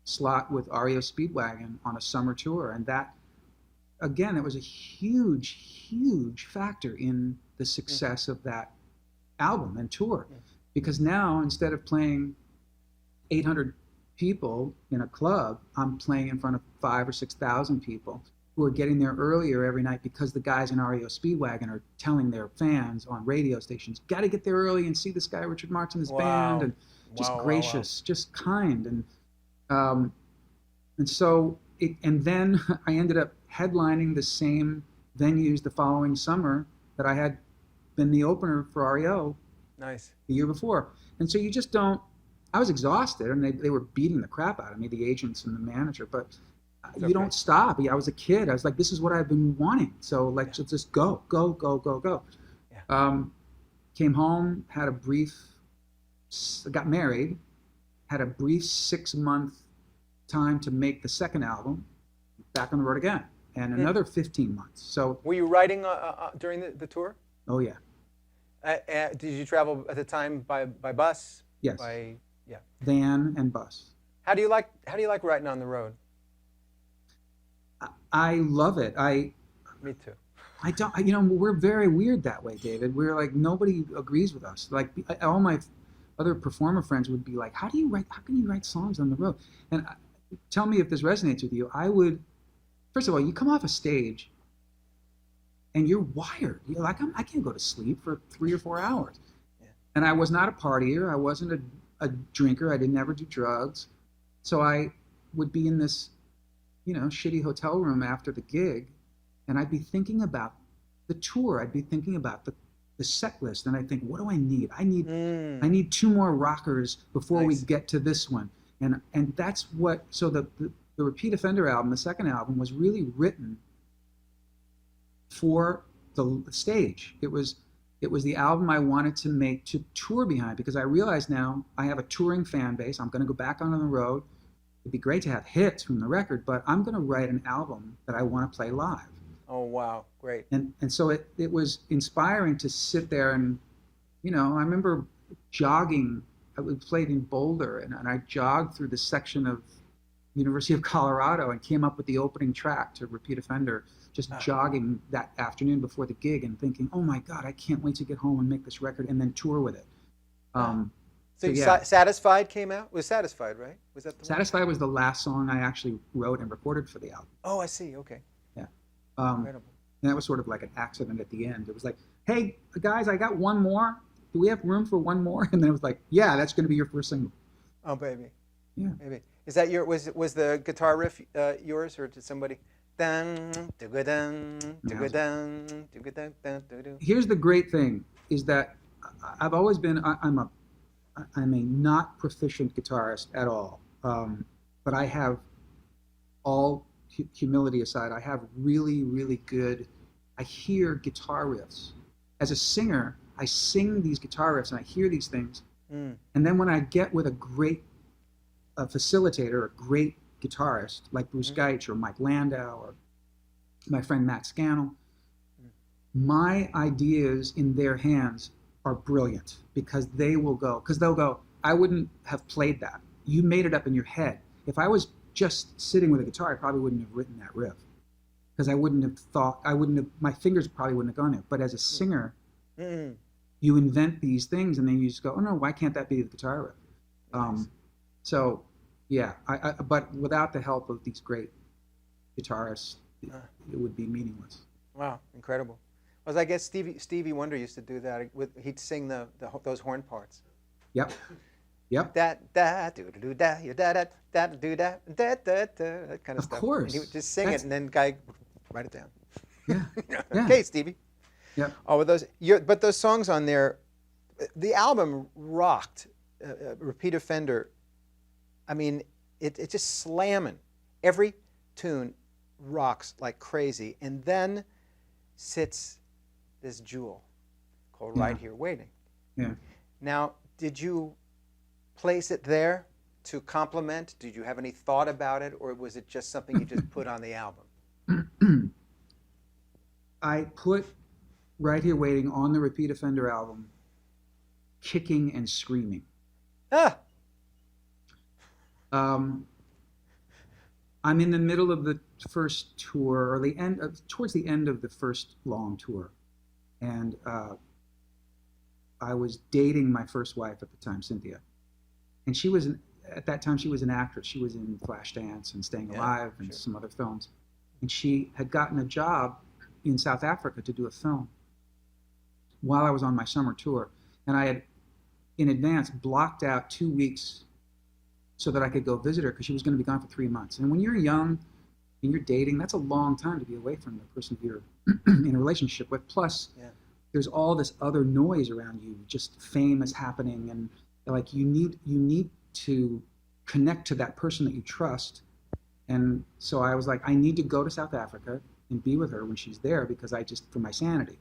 slot with REO Speedwagon on a summer tour, and that, again, it was a huge factor in the success of that album and tour, because now instead of playing 800 people in a club, I'm playing in front of 5,000 or 6,000 people who are getting there earlier every night because the guys in REO Speedwagon are telling their fans on radio stations, got to get there early and see this guy Richard Marx and his band, and just gracious, just kind, and so and then I ended up headlining the same venues the following summer that I had been the opener for REO. Nice. The year before, and so you just don't. I was exhausted, and they were beating the crap out of me, the agents and the manager, but you don't stop. I was a kid. I was like, this is what I've been wanting. So let's just go. Yeah. Came home, got married, had a brief 6-month time to make the second album, back on the road again, and another 15 months. So were you writing during the tour? Oh yeah. Did you travel at the time by bus? Yes. Yeah. Van and bus. How do you like writing on the road? I love it. Me too. I don't. We're very weird that way, David. We're like, nobody agrees with us. Like, all my other performer friends would be like, how can you write songs on the road? And tell me if this resonates with you. I would, first of all, you come off a stage and you're wired. You're like, I can't go to sleep for 3 or 4 hours. Yeah. And I was not a partier. I wasn't a drinker. I didn't ever do drugs. So I would be in this, shitty hotel room after the gig, and I'd be thinking about the tour. I'd be thinking about the set list, and I'd think, what do I need? I need 2 more rockers before we get to this one. And that's what. So the Repeat Offender album, the second album, was really written for the stage. It was the album I wanted to make to tour behind, because I realize now I have a touring fan base. I'm going to go back on the road. It'd be great to have hits from the record, but I'm going to write an album that I want to play live. Oh, wow. Great. And so it was inspiring to sit there and, I remember jogging. I played in Boulder, and I jogged through the section of University of Colorado and came up with the opening track to Repeat Offender, just jogging that afternoon before the gig and thinking, oh my God, I can't wait to get home and make this record and then tour with it. So Satisfied came out? Was Satisfied, right? Was that the Satisfied was the last song I actually wrote and recorded for the album. Oh, I see. Okay. Yeah. Incredible. And that was sort of like an accident at the end. It was like, hey, guys, I got one more. Do we have room for one more? And then it was like, yeah, that's going to be your first single. Oh, baby. Yeah. Maybe. Is that was the guitar riff yours, or did somebody? Here's the great thing, is that I've always been, I'm a not proficient guitarist at all, but I have all humility aside, I have really, really good, I hear guitar riffs. As a singer, I sing these guitar riffs and I hear these things. And then when I get with a great facilitator, a great guitarist like Bruce Geitch or Mike Landau or my friend Matt Scannell, my ideas in their hands are brilliant because they'll go, I wouldn't have played that. You made it up in your head. If I was just sitting with a guitar, I probably wouldn't have written that riff because my fingers probably wouldn't have gone there. But as a singer, you invent these things and then you just go, oh no, why can't that be the guitar riff? Nice. So yeah, but without the help of these great guitarists, it would be meaningless. Wow, incredible. Well, I guess Stevie Wonder used to do that. He'd sing those horn parts. Yep. Yep. Da do do da da da da do da da da that kind of stuff. Of course. And he would just sing it, and then guy write it down. Yeah. Okay, Stevie. Yeah. Oh, but those songs on there, the album rocked. Repeat Offender. I mean, it's just slamming. Every tune rocks like crazy, and then sits this jewel called Right Here Waiting. Yeah. Now, did you place it there to complement? Did you have any thought about it, or was it just something you just put on the album? I put Right Here Waiting on the Repeat Offender album, kicking and screaming. I'm in the middle of the first tour, or towards the end of the first long tour, and I was dating my first wife at the time, Cynthia, and at that time she was an actress. She was in Flashdance and Staying Alive and some other films, and she had gotten a job in South Africa to do a film while I was on my summer tour, and I had in advance blocked out 2 weeks so that I could go visit her because she was going to be gone for 3 months. And when you're young and you're dating, that's a long time to be away from the person you're in a relationship with. Plus, there's all this other noise around you. Just fame is happening, and like you need to connect to that person that you trust. And so I was like, I need to go to South Africa and be with her when she's there because for my sanity.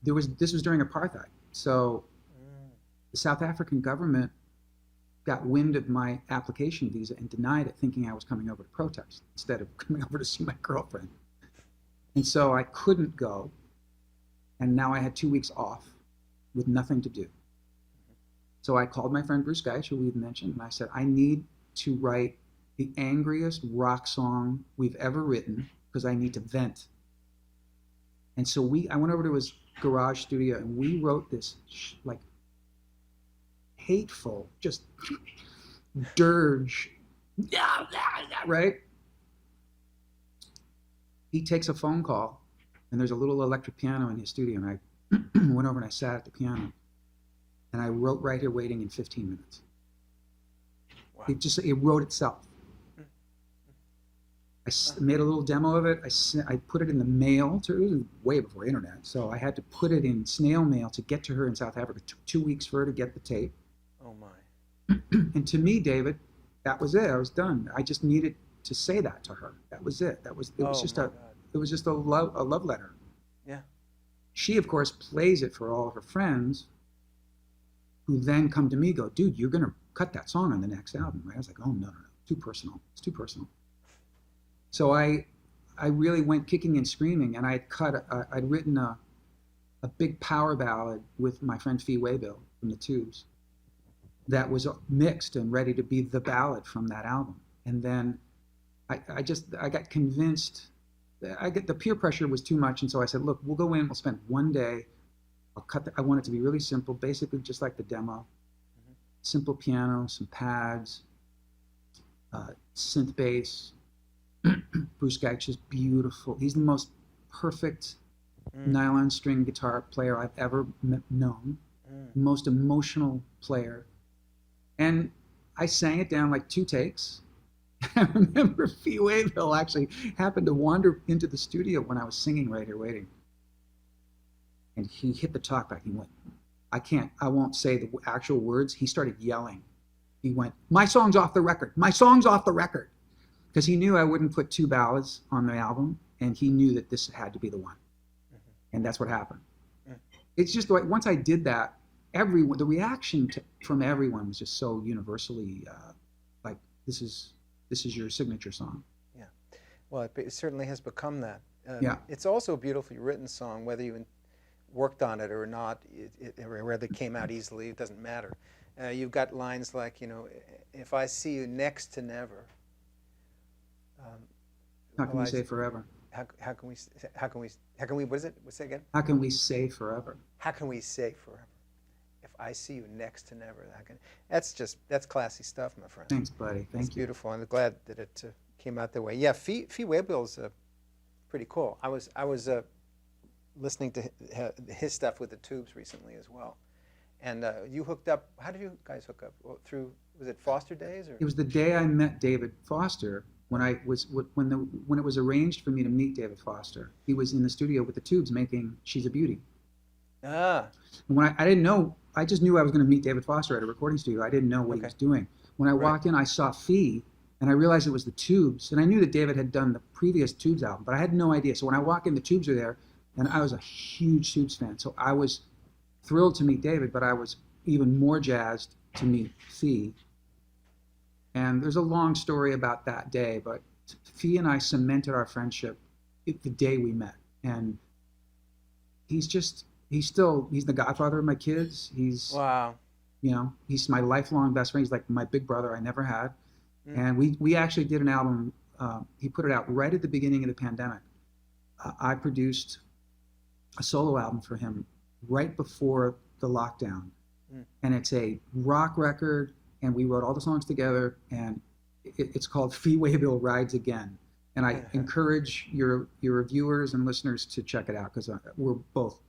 This was during apartheid, so the South African government got wind of my application visa and denied it, thinking I was coming over to protest instead of coming over to see my girlfriend. And so I couldn't go, and now I had 2 weeks off with nothing to do. So I called my friend Bruce Geitch, who we've mentioned, and I said, I need to write the angriest rock song we've ever written because I need to vent. And so I went over to his garage studio and we wrote this like hateful, just dirge, right? He takes a phone call and there's a little electric piano in his studio, and I went over and I sat at the piano and I wrote Right Here Waiting in 15 minutes. Wow. It wrote itself. I made a little demo of it. I put it in the mail. It was way before internet, so I had to put it in snail mail to get to her in South Africa. It took 2 weeks for her to get the tape. Oh my! And to me, David, that was it. I was done. I just needed to say that to her. That was it. It was just a love letter. Yeah. She, of course, plays it for all of her friends, who then come to me and go, dude, you're gonna cut that song on the next album, right? I was like, oh no, too personal. It's too personal. So I really went kicking and screaming, and I'd written a big power ballad with my friend Fee Waybill from the Tubes that was mixed and ready to be the ballad from that album. And then I got convinced. The peer pressure was too much, and so I said, look, we'll go in, we'll spend one day. I want it to be really simple, basically just like the demo. Simple piano, some pads, synth bass. Bruce Geitch is beautiful. He's the most perfect nylon string guitar player I've ever known. Most emotional player. And I sang it down like 2 takes. I remember Fee Waybill actually happened to wander into the studio when I was singing Right Here Waiting. And he hit the talkback. He went, I won't say the actual words. He started yelling. he went, "My song's off the record. My song's off the record," because he knew I wouldn't put 2 ballads on the album, and he knew that this had to be the one, and that's what happened. It's just like once I did that, the reaction from everyone was just so universally like, this is your signature song. Yeah, well, it certainly has become that. Yeah. It's also a beautifully written song, whether you worked on it or not, or whether it came out easily, it doesn't matter. You've got lines like, if I see you next to never. How can we say forever? How can we, what is it? What's that again? How can we say forever? How can we say forever? If I see you next to never. That's classy stuff, my friend. Thanks, buddy. Thank you. It's beautiful. I'm glad that it came out that way. Yeah, Fee Waybill's pretty cool. I was listening to his stuff with the Tubes recently as well. And you hooked up. How did you guys hook up? Well, through, was it Foster days? Or? It was the day I met David Foster. When it was arranged for me to meet David Foster, he was in the studio with the Tubes making "She's a Beauty." Ah. And when I didn't know, I just knew I was going to meet David Foster at a recording studio. I didn't know what he was doing. When I walked in, I saw Fee, and I realized it was the Tubes. And I knew that David had done the previous Tubes album, but I had no idea. So when I walked in, the Tubes were there, and I was a huge Tubes fan. So I was thrilled to meet David, but I was even more jazzed to meet Fee. And there's a long story about that day, but Fee and I cemented our friendship the day we met. And he's the godfather of my kids. Wow. He's my lifelong best friend. He's like my big brother I never had. And we actually did an album. He put it out right at the beginning of the pandemic. I produced a solo album for him right before the lockdown. And it's a rock record. And we wrote all the songs together, and it's called Fee Waybill Rides Again. And I encourage your viewers and listeners to check it out because we're both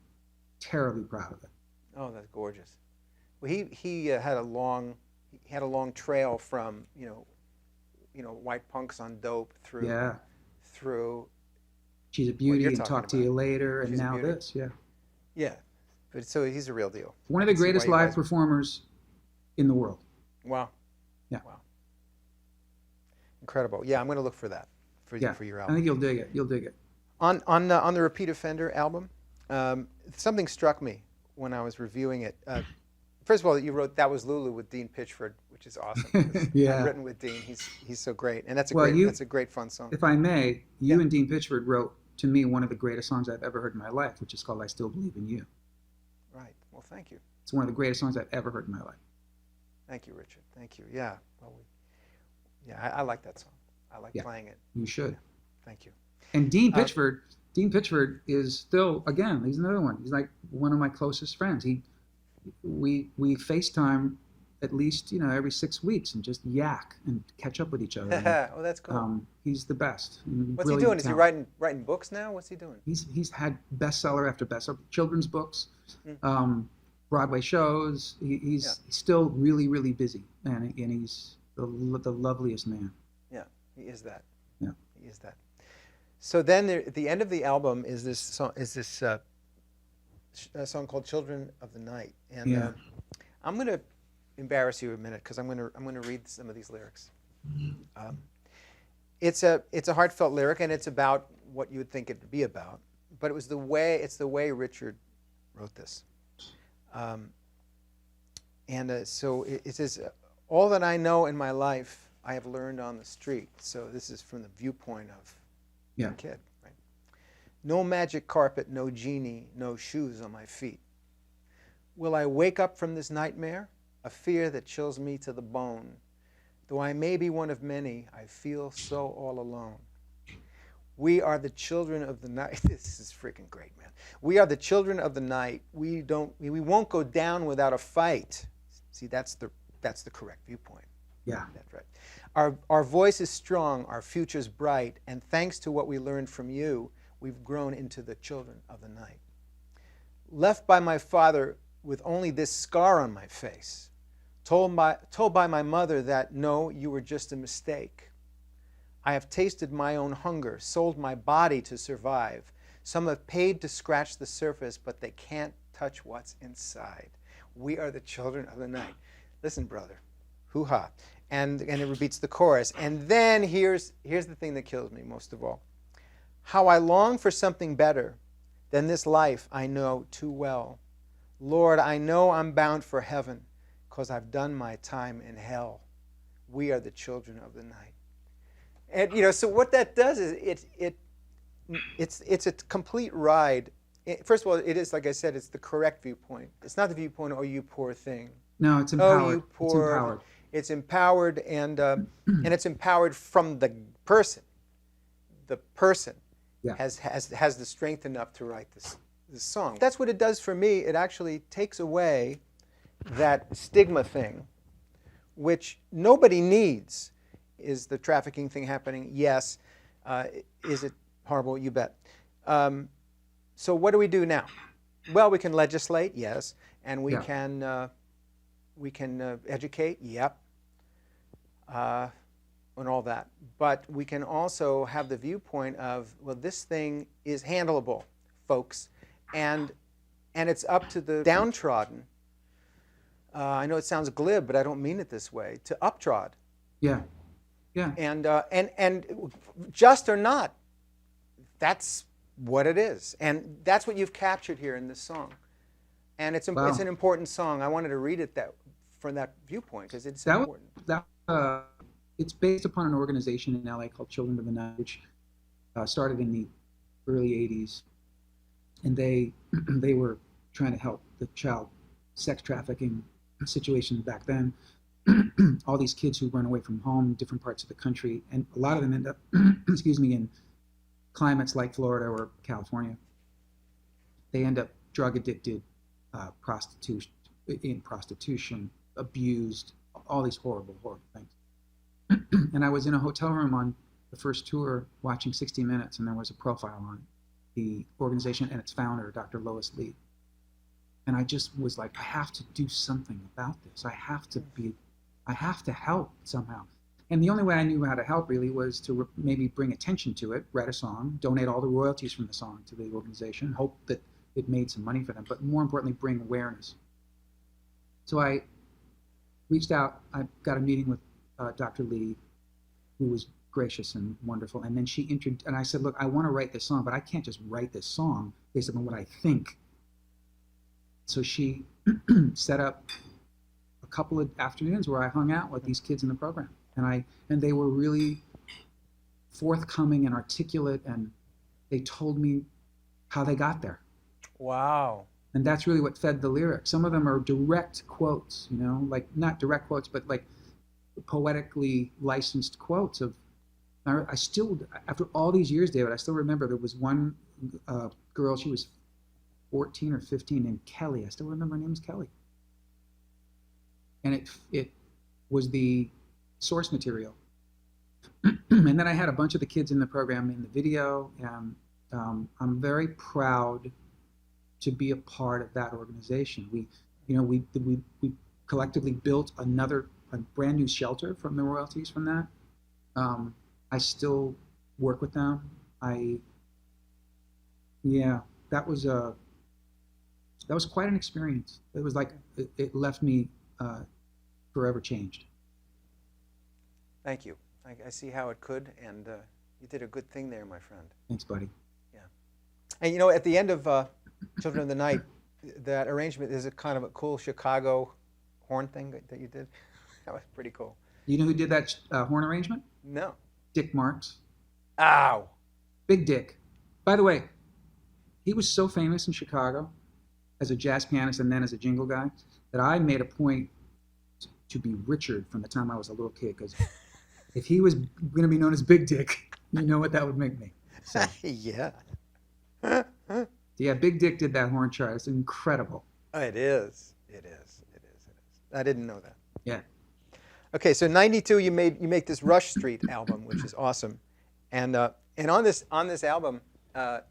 terribly proud of it. Oh, that's gorgeous. Well, he had a long trail from White Punks on Dope through She's a Beauty and Talk to You Later, and now this. Yeah, but so he's a real deal. One of the greatest live performers in the world. Wow. Yeah. Wow. Incredible. Yeah, I'm going to look for that for your album. I think you'll dig it. You'll dig it. On the Repeat Offender album, something struck me when I was reviewing it. First of all, you wrote "That Was Lulu" with Dean Pitchford, which is awesome. Yeah. I've written with Dean. He's so great, and that's a great fun song. If I may, you and Dean Pitchford wrote to me one of the greatest songs I've ever heard in my life, which is called "I Still Believe in You." Right. Well, thank you. It's one of the greatest songs I've ever heard in my life. Thank you, Richard. Thank you. Yeah. Well, I like that song. I like playing it. You should. Yeah. Thank you. And Dean Pitchford is still, again, he's another one. He's like one of my closest friends. We FaceTime at least every 6 weeks and just yak and catch up with each other. Oh, that's cool. He's the best. What's he doing? Is he writing books now? What's he doing? He's had bestseller after bestseller, children's books. Broadway shows. He's still really, really busy, and he's the loveliest man. Yeah, he is that. Yeah, he is that. So then, at the end of the album is this song. A song called "Children of the Night," and I'm going to embarrass you a minute because I'm going to read some of these lyrics. It's a heartfelt lyric, and it's about what you would think it would be about, but it's the way Richard wrote this. So it says, "All that I know in my life, I have learned on the street." So this is from the viewpoint of the kid, right? "No magic carpet, no genie, no shoes on my feet. Will I wake up from this nightmare? A fear that chills me to the bone. Though I may be one of many, I feel so all alone. We are the children of the night." This is freaking great, man. "We are the children of the night. We won't go down without a fight." See, that's the correct viewpoint. Yeah. That's right. Our voice is strong, our future's bright, and thanks to what we learned from you, we've grown into the children of the night. Left by my father with only this scar on my face, told by my mother that, no, you were just a mistake. I have tasted my own hunger, sold my body to survive. Some have paid to scratch the surface, but they can't touch what's inside. We are the children of the night. Listen, brother, hoo-ha. And it repeats the chorus. And then here's the thing that kills me most of all. How I long for something better than this life I know too well. Lord, I know I'm bound for heaven because I've done my time in hell. We are the children of the night. And so what that does is it's a complete ride. First of all, it is, like I said, it's the correct viewpoint. It's not the viewpoint, oh, you poor thing. No, it's empowered. Oh, you poor. It's empowered. It's empowered, and it's empowered from the person. The person has the strength enough to write this song. That's what it does for me. It actually takes away that stigma thing, which nobody needs. Is the trafficking thing happening? Yes. Is it horrible? You bet. So what do we do now? Well, we can legislate, yes, and we can educate, yep, and all that. But we can also have the viewpoint of, well, this thing is handleable, folks, and it's up to the downtrodden. I know it sounds glib, but I don't mean it this way. To uptrod. Yeah. Yeah. And just or not, that's what it is, and that's what you've captured here in this song. And it's an important song. I wanted to read it from that viewpoint because it's important. It's based upon an organization in LA called Children of the Night, which started in the early '80s, and they were trying to help the child sex trafficking situation back then. All these kids who run away from home in different parts of the country, and a lot of them end up, in climates like Florida or California. They end up drug addicted, prostitution, abused, all these horrible, horrible things. And I was in a hotel room on the first tour watching 60 Minutes, and there was a profile on the organization and its founder, Dr. Lois Lee. And I just was like, I have to do something about this. I have to help somehow. And the only way I knew how to help really was to maybe bring attention to it, write a song, donate all the royalties from the song to the organization, hope that it made some money for them, but more importantly, bring awareness. So I reached out, I got a meeting with Dr. Lee, who was gracious and wonderful, and then and I said, look, I want to write this song, but I can't just write this song based on what I think. So she set up a couple of afternoons where I hung out with these kids in the program. And they were really forthcoming and articulate, and they told me how they got there. Wow. And that's really what fed the lyrics. Some of them are direct quotes, like not direct quotes, but like poetically licensed quotes of. I still, after all these years, David, I still remember there was one girl, she was 14 or 15, named Kelly. I still remember her name was Kelly. And it was the source material. And then I had a bunch of the kids in the program in the video, and I'm very proud to be a part of that organization. We collectively built a brand new shelter from the royalties from that. I still work with them. That was quite an experience. It was like it left me forever changed. Thank you. I see how it could, and you did a good thing there, my friend. Thanks, buddy. Yeah. And at the end of Children of the Night, that arrangement is a kind of a cool Chicago horn thing that you did. That was pretty cool. You know who did that horn arrangement? No. Dick Marx. Ow. Big Dick. By the way, he was so famous in Chicago as a jazz pianist and then as a jingle guy that I made a point to be Richard from the time I was a little kid, because if he was going to be known as Big Dick, you know what that would make me. So. Yeah. Yeah, Big Dick did that horn chart. It's incredible. It is. I didn't know that. Yeah. Okay, so '92, you make this Rush Street album, which is awesome, and on this album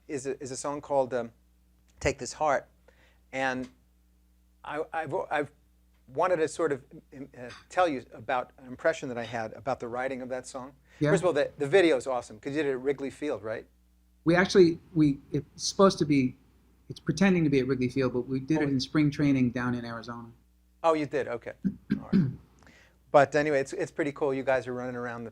is a song called "Take This Heart," and I've wanted to sort of tell you about an impression that I had about the writing of that song. Yeah. First of all, the video is awesome because you did it at Wrigley Field, right? It's pretending to be at Wrigley Field, but we did it in spring training down in Arizona. Oh, you did? Okay. All right. But anyway, it's pretty cool. You guys are running around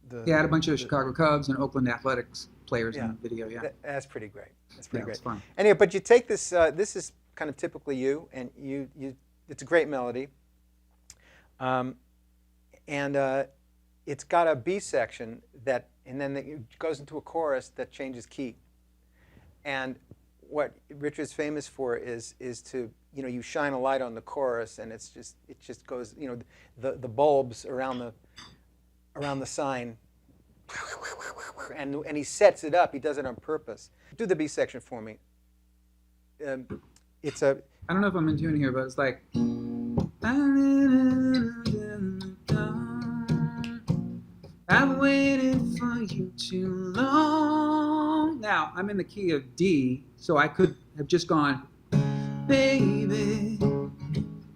the Yeah, I had a bunch of Chicago Cubs and Oakland Athletics players in the video. Yeah, That's pretty great. That's pretty great. It's fun. Anyway, but you take this. This is kind of typically you, and it's a great melody. And it's got a B section and then it goes into a chorus that changes key. And what Richard's famous for is to, you shine a light on the chorus, and it just goes, the bulbs around the sign, and he sets it up. He does it on purpose. Do the B section for me. It's a. I don't know if I'm in tune here, but it's like. I've waited for you too long. Now, I'm in the key of D, so I could have just gone, baby,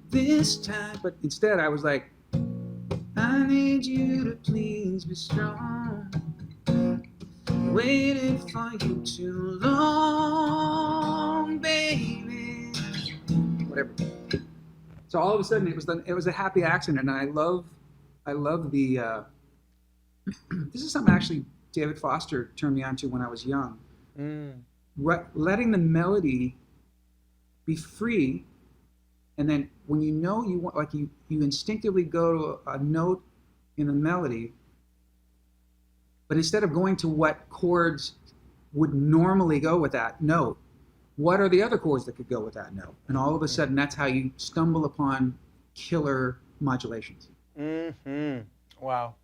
this time. But instead, I was like, I need you to please be strong. Waited for you too long, baby. Whatever. So all of a sudden, it was a happy accident, and I love the. This is something actually David Foster turned me on to when I was young. Letting the melody be free, and then when you want, like you instinctively go to a note in the melody, but instead of going to what chords would normally go with that note, what are the other chords that could go with that note? And all of a sudden, that's how you stumble upon killer modulations. Wow.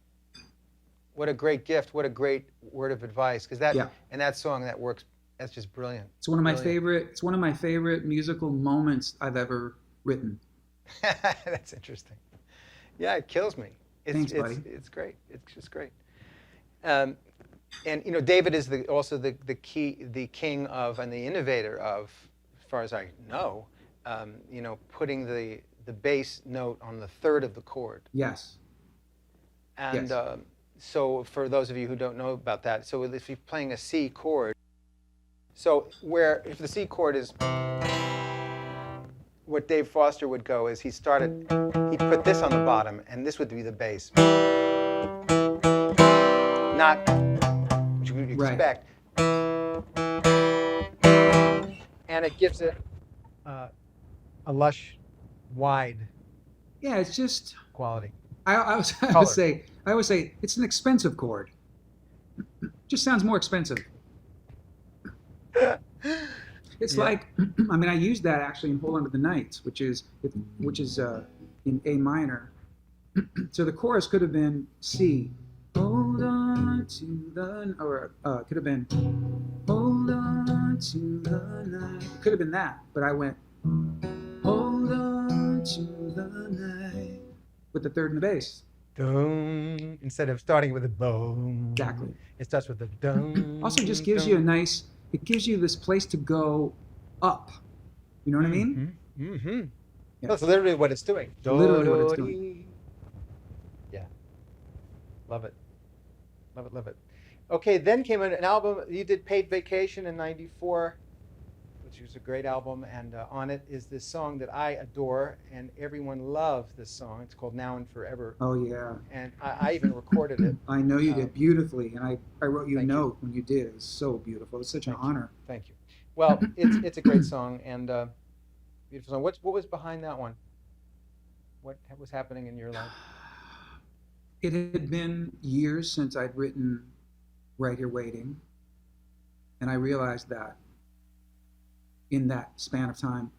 What a great gift! What a great word of advice! Because and that song that works. That's just brilliant. It's one of my favorite. It's one of my favorite musical moments I've ever written. That's interesting. Yeah, it kills me. Thanks, buddy. It's great. It's just great. And David is also the king of and the innovator of, as far as I know, putting the bass note on the third of the chord. Yes. And. Yes. So for those of you who don't know about that, so if you're playing a C chord, so if the C chord is, what Dave Foster would go is he'd put this on the bottom, and this would be the bass. Not what you would expect. And it gives it a lush, wide Yeah, it's just quality. I always say it's an expensive chord. Just sounds more expensive. It's like, I used that actually in Hold On to the Nights, which is in A minor. So the chorus could have been C, hold on to the, or it could have been hold on to the night. It could have been that, but I went hold on to the night with the third and the bass. Dum, instead of starting with a boom. Exactly. It starts with a dum. Also just gives you it gives you this place to go up. You know what I mean? Mm-hmm. Yeah. That's literally what it's doing. Literally what it's doing. Yeah. Love it. Love it, love it. Okay, then came an album. You did Paid Vacation in '94, which was a great album, and on it is this song that I adore, and everyone loves this song. It's called Now and Forever. Oh, yeah. And I even recorded it. I know you did beautifully, and I wrote you a note when you did. It was so beautiful. It was such an honor. Thank you. Well, it's a great song, and beautiful song. What was behind that one? What was happening in your life? It had been years since I'd written Right Here Waiting, and I realized that in that span of time,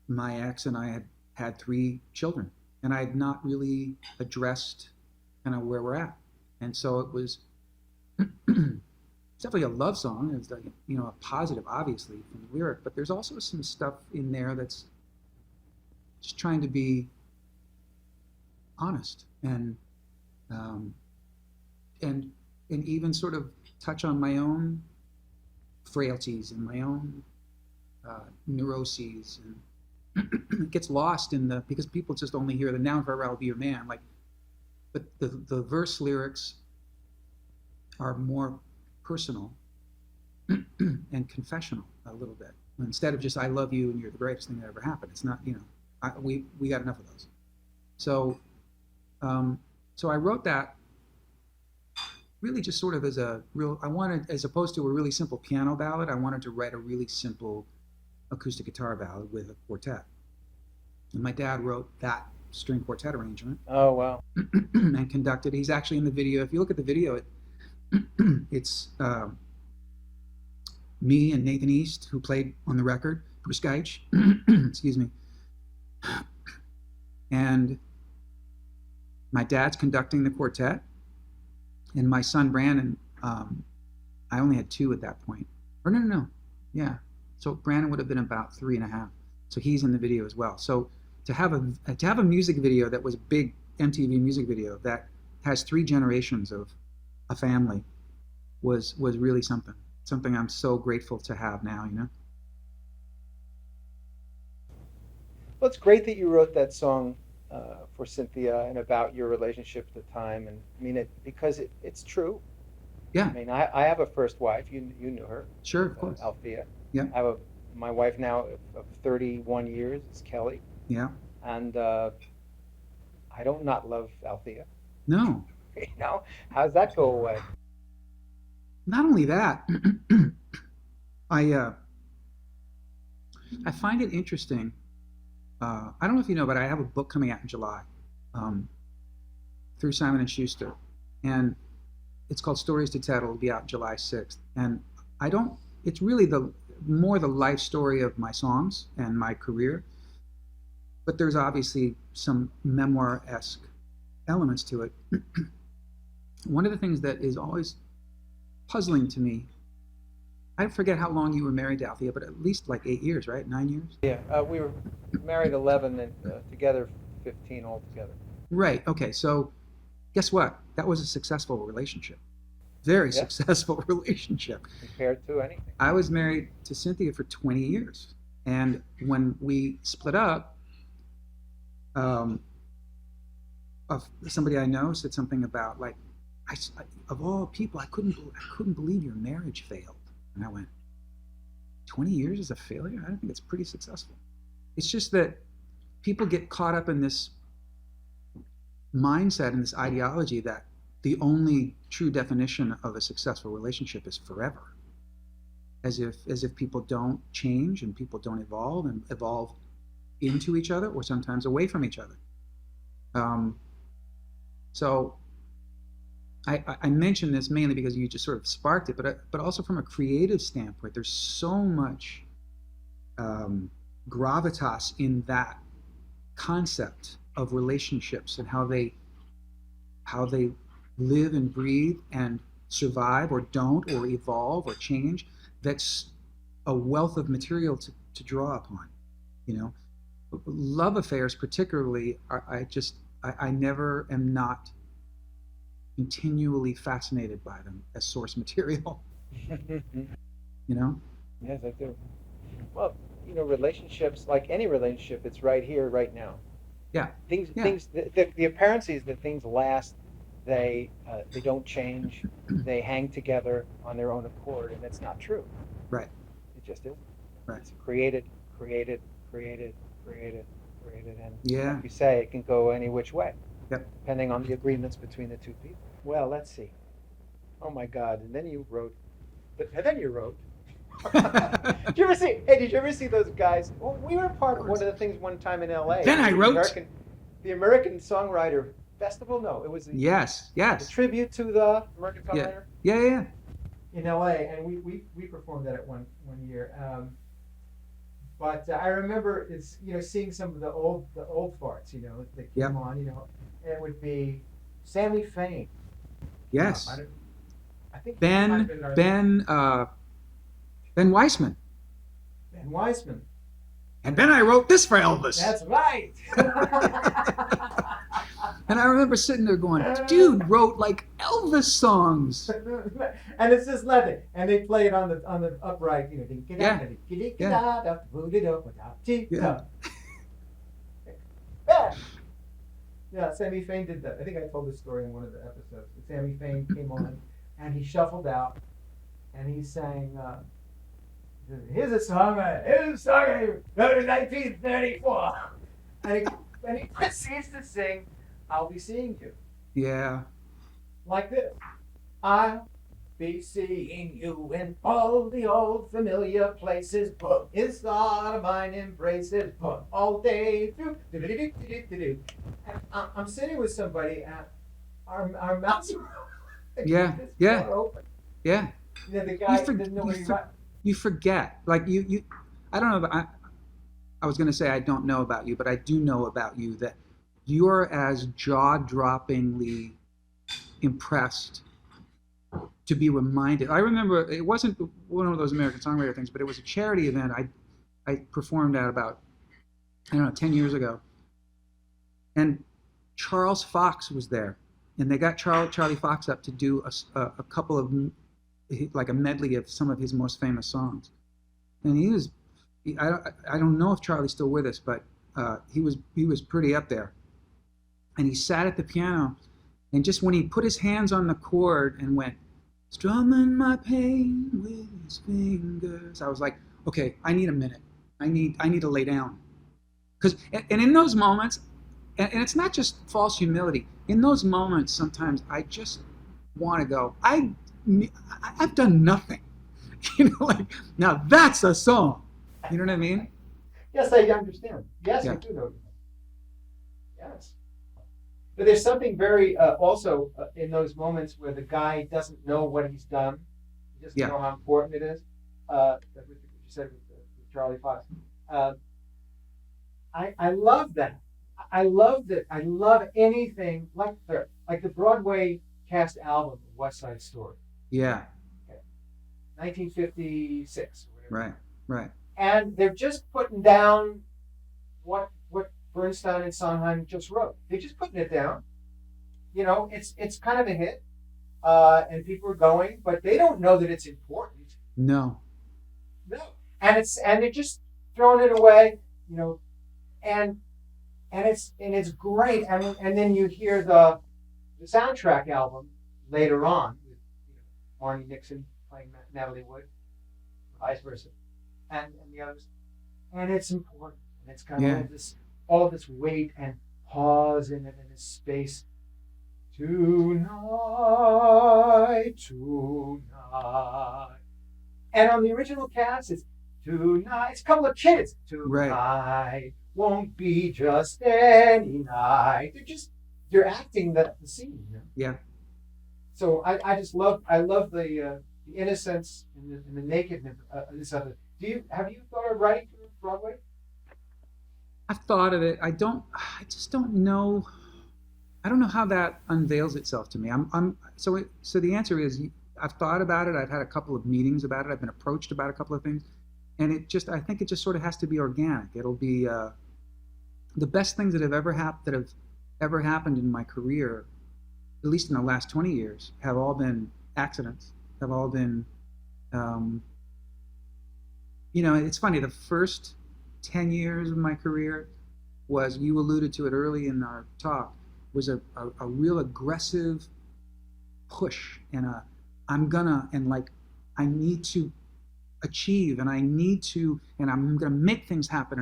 my ex and I had 3 children, and I had not really addressed kind of where we're at. And so it was it's definitely a love song. It's like, a positive, obviously, from the lyric, but there's also some stuff in there that's just trying to be honest and even sort of touch on my own frailties and my own neuroses, and it gets lost because people just only hear the now and forever I'll be your man, but the verse lyrics are more personal and confessional a little bit. Instead of just I love you and you're the greatest thing that ever happened. It's not, We got enough of those. So so I wrote that really just sort of as a real, I wanted, as opposed to a really simple piano ballad, I wanted to write a really simple acoustic guitar ballad with a quartet. And my dad wrote that string quartet arrangement. Oh, wow. And conducted. He's actually in the video. If you look at the video, it's me and Nathan East, who played on the record, Bruce Geich, excuse me. And my dad's conducting the quartet. And my son Brandon, I only had 2 at that point. Or no. Yeah. So Brandon would have been about 3.5. So he's in the video as well. So to have a music video that was a big MTV music video that has 3 generations of a family was really something. Something I'm so grateful to have now, you know? Well, it's great that you wrote that song for Cynthia and about your relationship at the time. And I mean, because it's true. Yeah. I mean, I have a first wife. You knew her. Sure, of course. Althea. Yeah. I have my wife now of 31 years is Kelly. Yeah. And I don't not love Althea. No. You know, how's that go away? Not only that, I find it interesting. I don't know if you know, but I have a book coming out in July through Simon & Schuster, and it's called Stories to Tell. It'll be out July 6th, and it's really the life story of my songs and my career, but there's obviously some memoir-esque elements to it. One of the things that is always puzzling to me, I forget how long you were married to Althea, but at least like 8 years, right? 9 years? Yeah, we were married 11 and together 15 altogether. Right, okay, so guess what? That was a successful relationship. Very successful relationship. Compared to anything. I was married to Cynthia for 20 years. And when we split up, somebody I know said something about, like, of all people, I couldn't believe your marriage failed. And I went, 20 years is a failure? I don't think it's pretty successful. It's just that people get caught up in this mindset and this ideology that the only true definition of a successful relationship is forever. As if people don't change and people don't evolve and evolve into each other or sometimes away from each other. So I mention this mainly because you just sort of sparked it, but also from a creative standpoint, there's so much gravitas in that concept of relationships and how they live and breathe and survive or don't or evolve or change. That's a wealth of material to draw upon, you know. Love affairs particularly, I never am not continually fascinated by them as source material. You know? Yes, I do. Well, you know, relationships, like any relationship, it's right here, right now. Yeah. The appearance is that things last. They don't change. They hang together on their own accord, and it's not true. Right. It just isn't. Right. It's created, and yeah, like you say, it can go any which way. Yep. Depending on the agreements between the two people. Well, let's see. Oh my God! And then you wrote. Did you ever see those guys? Well, we were part of one of the things one time in L.A. Then I wrote the American Songwriter Festival. No, it was yes. The tribute to the American Songwriter. Yeah. In L.A. and we performed that at one year. But I remember seeing some of the old farts, that came on, and it would be Sammy Fain. Yes. I think Ben Weissman. Ben Weissman. And then I wrote this for Elvis. That's right. And I remember sitting there going, dude wrote like Elvis songs. And it's just nothing. And they play it on the upright, Yeah, Sammy Fain did that. I think I told this story in one of the episodes. Sammy Fain came on and he shuffled out and he sang, here's a song from 1934. And he proceeds to sing, I'll be seeing you. Yeah. Like this. I'll be seeing you in all the old familiar places, but it's not of mine embraces, but all day through. And I'm sitting with somebody, and our mouths are Yeah. open. Yeah. You know, the guy didn't know what he wrote. You forget. Like you I don't know, but I was going to say I don't know about you, but I do know about you that you're as jaw-droppingly impressed to be reminded. I remember it wasn't one of those American Songwriter things, but it was a charity event I performed at about, I don't know, 10 years ago. And Charles Fox was there. And they got Charlie Fox up to do a couple of, like a medley of some of his most famous songs. And he was, I don't know if Charlie's still with us, but he was pretty up there. And he sat at the piano, and just when he put his hands on the chord and went, strumming my pain with his fingers, I was like, okay, I need a minute. I need to lay down. And in those moments, and it's not just false humility. In those moments, sometimes I just want to go, I've done nothing. You know, like, now that's a song. You know what I mean? Yes, I understand. Yes, Yeah. I do know. Yes. But there's something very also in those moments where the guy doesn't know what he's done. He doesn't know how important it is. What you said with Charlie Fox. I love that. I love that. I love anything like the Broadway cast album of West Side Story. Yeah. Okay. 1956 or whatever. Right. And they're just putting down what Bernstein and Sondheim just wrote. They're just putting it down. You know, it's kind of a hit, and people are going, but they don't know that it's important. No. And they're just throwing it away. You know, and it's great. And then you hear the soundtrack album later on with Marnie Nixon playing Natalie Wood, vice versa, and the others, and it's important. And it's got all this weight and pause in it, and this space. Tonight. And on the original cast, it's tonight. It's a couple of kids. Tonight won't be just any night. They're acting the scene. You know? Yeah. So I love the innocence and the nakedness of it. Have you thought of writing for Broadway? I've thought of it. I just don't know. I don't know how that unveils itself to me. So the answer is I've thought about it. I've had a couple of meetings about it. I've been approached about a couple of things, and I think it just sort of has to be organic. It'll be the best things that have ever happened in my career, at least in the last 20 years, have all been accidents. Have all been, it's funny. The first 10 years of my career was, you alluded to it early in our talk, was a real aggressive push and I need to achieve, and I'm gonna make things happen,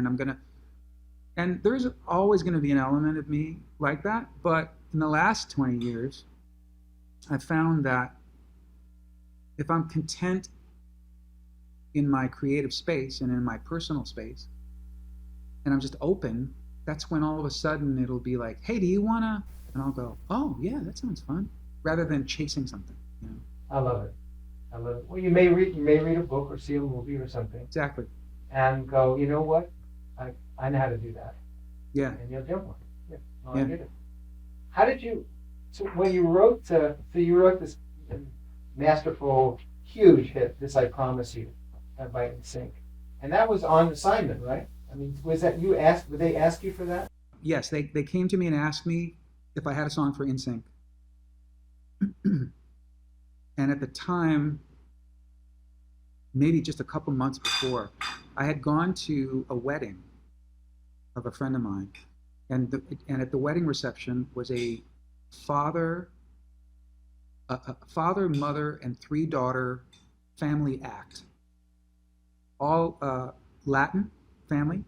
and there's always gonna be an element of me like that. But in the last 20 years, I found that if I'm content in my creative space and in my personal space, and I'm just open, that's when all of a sudden it'll be like, hey, do you wanna? And I'll go, oh yeah, that sounds fun, rather than chasing something. You know? I love it. Well, you may read a book or see a movie or something. Exactly. And go, you know what? I know how to do that. Yeah. And you'll do one. Yeah. Well, I did it. How did you? So when you wrote, you wrote this masterful, huge hit, "This I Promise You," by Nsych, and that was on assignment, right? I mean, was that you asked? Would they ask you for that? Yes, they came to me and asked me if I had a song for Nsych. And at the time, maybe just a couple months before, I had gone to a wedding of a friend of mine, and at the wedding reception was a father, mother, and 3-daughter family act, all Latin family.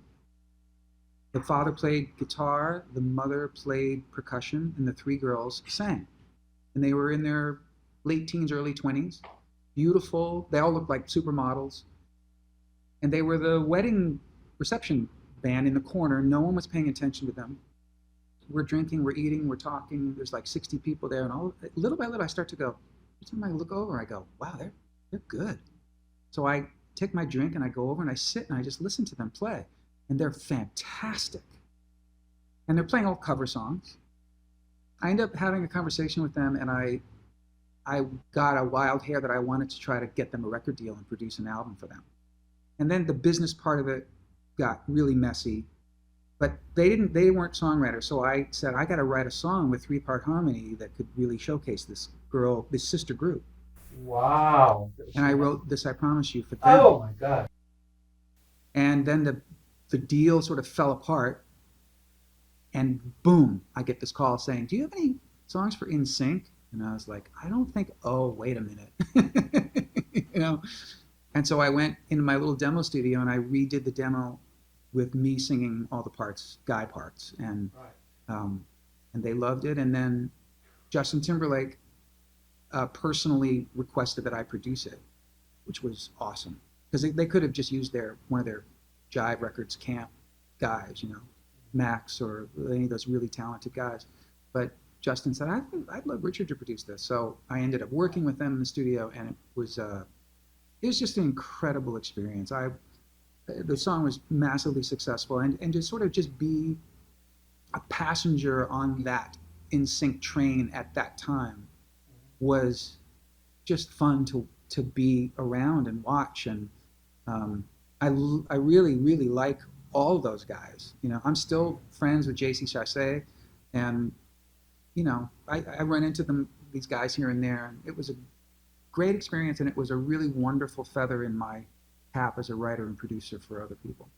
The father played guitar, the mother played percussion, and the three girls sang. And they were in their late teens, early 20s. Beautiful. They all looked like supermodels. And they were the wedding reception band in the corner. No one was paying attention to them. We're drinking, we're eating, we're talking. There's like 60 people there. And little by little, I start to go, every time I look over, I go, wow, they're good. So I take my drink and I go over and I sit and I just listen to them play. And they're fantastic. And they're playing all cover songs. I end up having a conversation with them, and I got a wild hair that I wanted to try to get them a record deal and produce an album for them. And then the business part of it got really messy. But they weren't songwriters, so I said, I got to write a song with 3-part harmony that could really showcase this sister group. Wow. And I wrote This I Promise You for them. Oh my God. And then the deal sort of fell apart, and boom, I get this call saying, do you have any songs for Nsych? And I was like, I don't think, oh, wait a minute. You know? And so I went into my little demo studio and I redid the demo with me singing all the parts, guy parts, and they loved it. And then Justin Timberlake personally requested that I produce it, which was awesome, because they could have just used one of their Jive Records camp guys, you know, Max or any of those really talented guys. But Justin said, I'd love Richard to produce this. So I ended up working with them in the studio, and it was just an incredible experience. The song was massively successful, and to sort of just be a passenger on that Nsych train at that time was just fun to be around and watch. And I really, really like all of those guys. You know, I'm still friends with JC Chasez, and you know, I run into these guys here and there, and it was a great experience, and it was a really wonderful feather in my cap as a writer and producer for other people.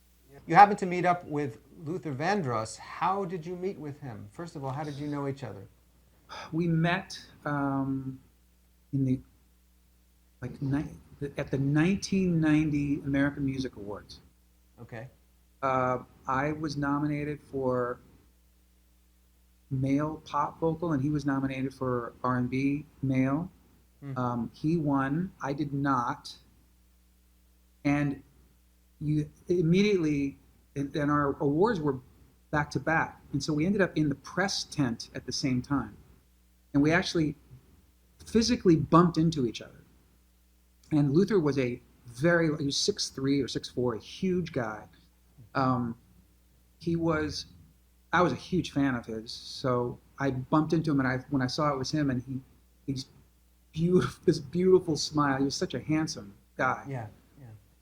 You happened to meet up with Luther Vandross. How did you meet with him? First of all, how did you know each other? We met in at the 1990 American Music Awards. Okay. I was nominated for male pop vocal, and he was nominated for R&B male. He won. I did not. And you immediately, and our awards were back to back. And so we ended up in the press tent at the same time. And we actually physically bumped into each other. And Luther was he was 6'3" or 6'4", a huge guy. I was a huge fan of his, so I bumped into him, and when I saw it was him, and he's beautiful, this beautiful smile. He was such a handsome guy. Yeah.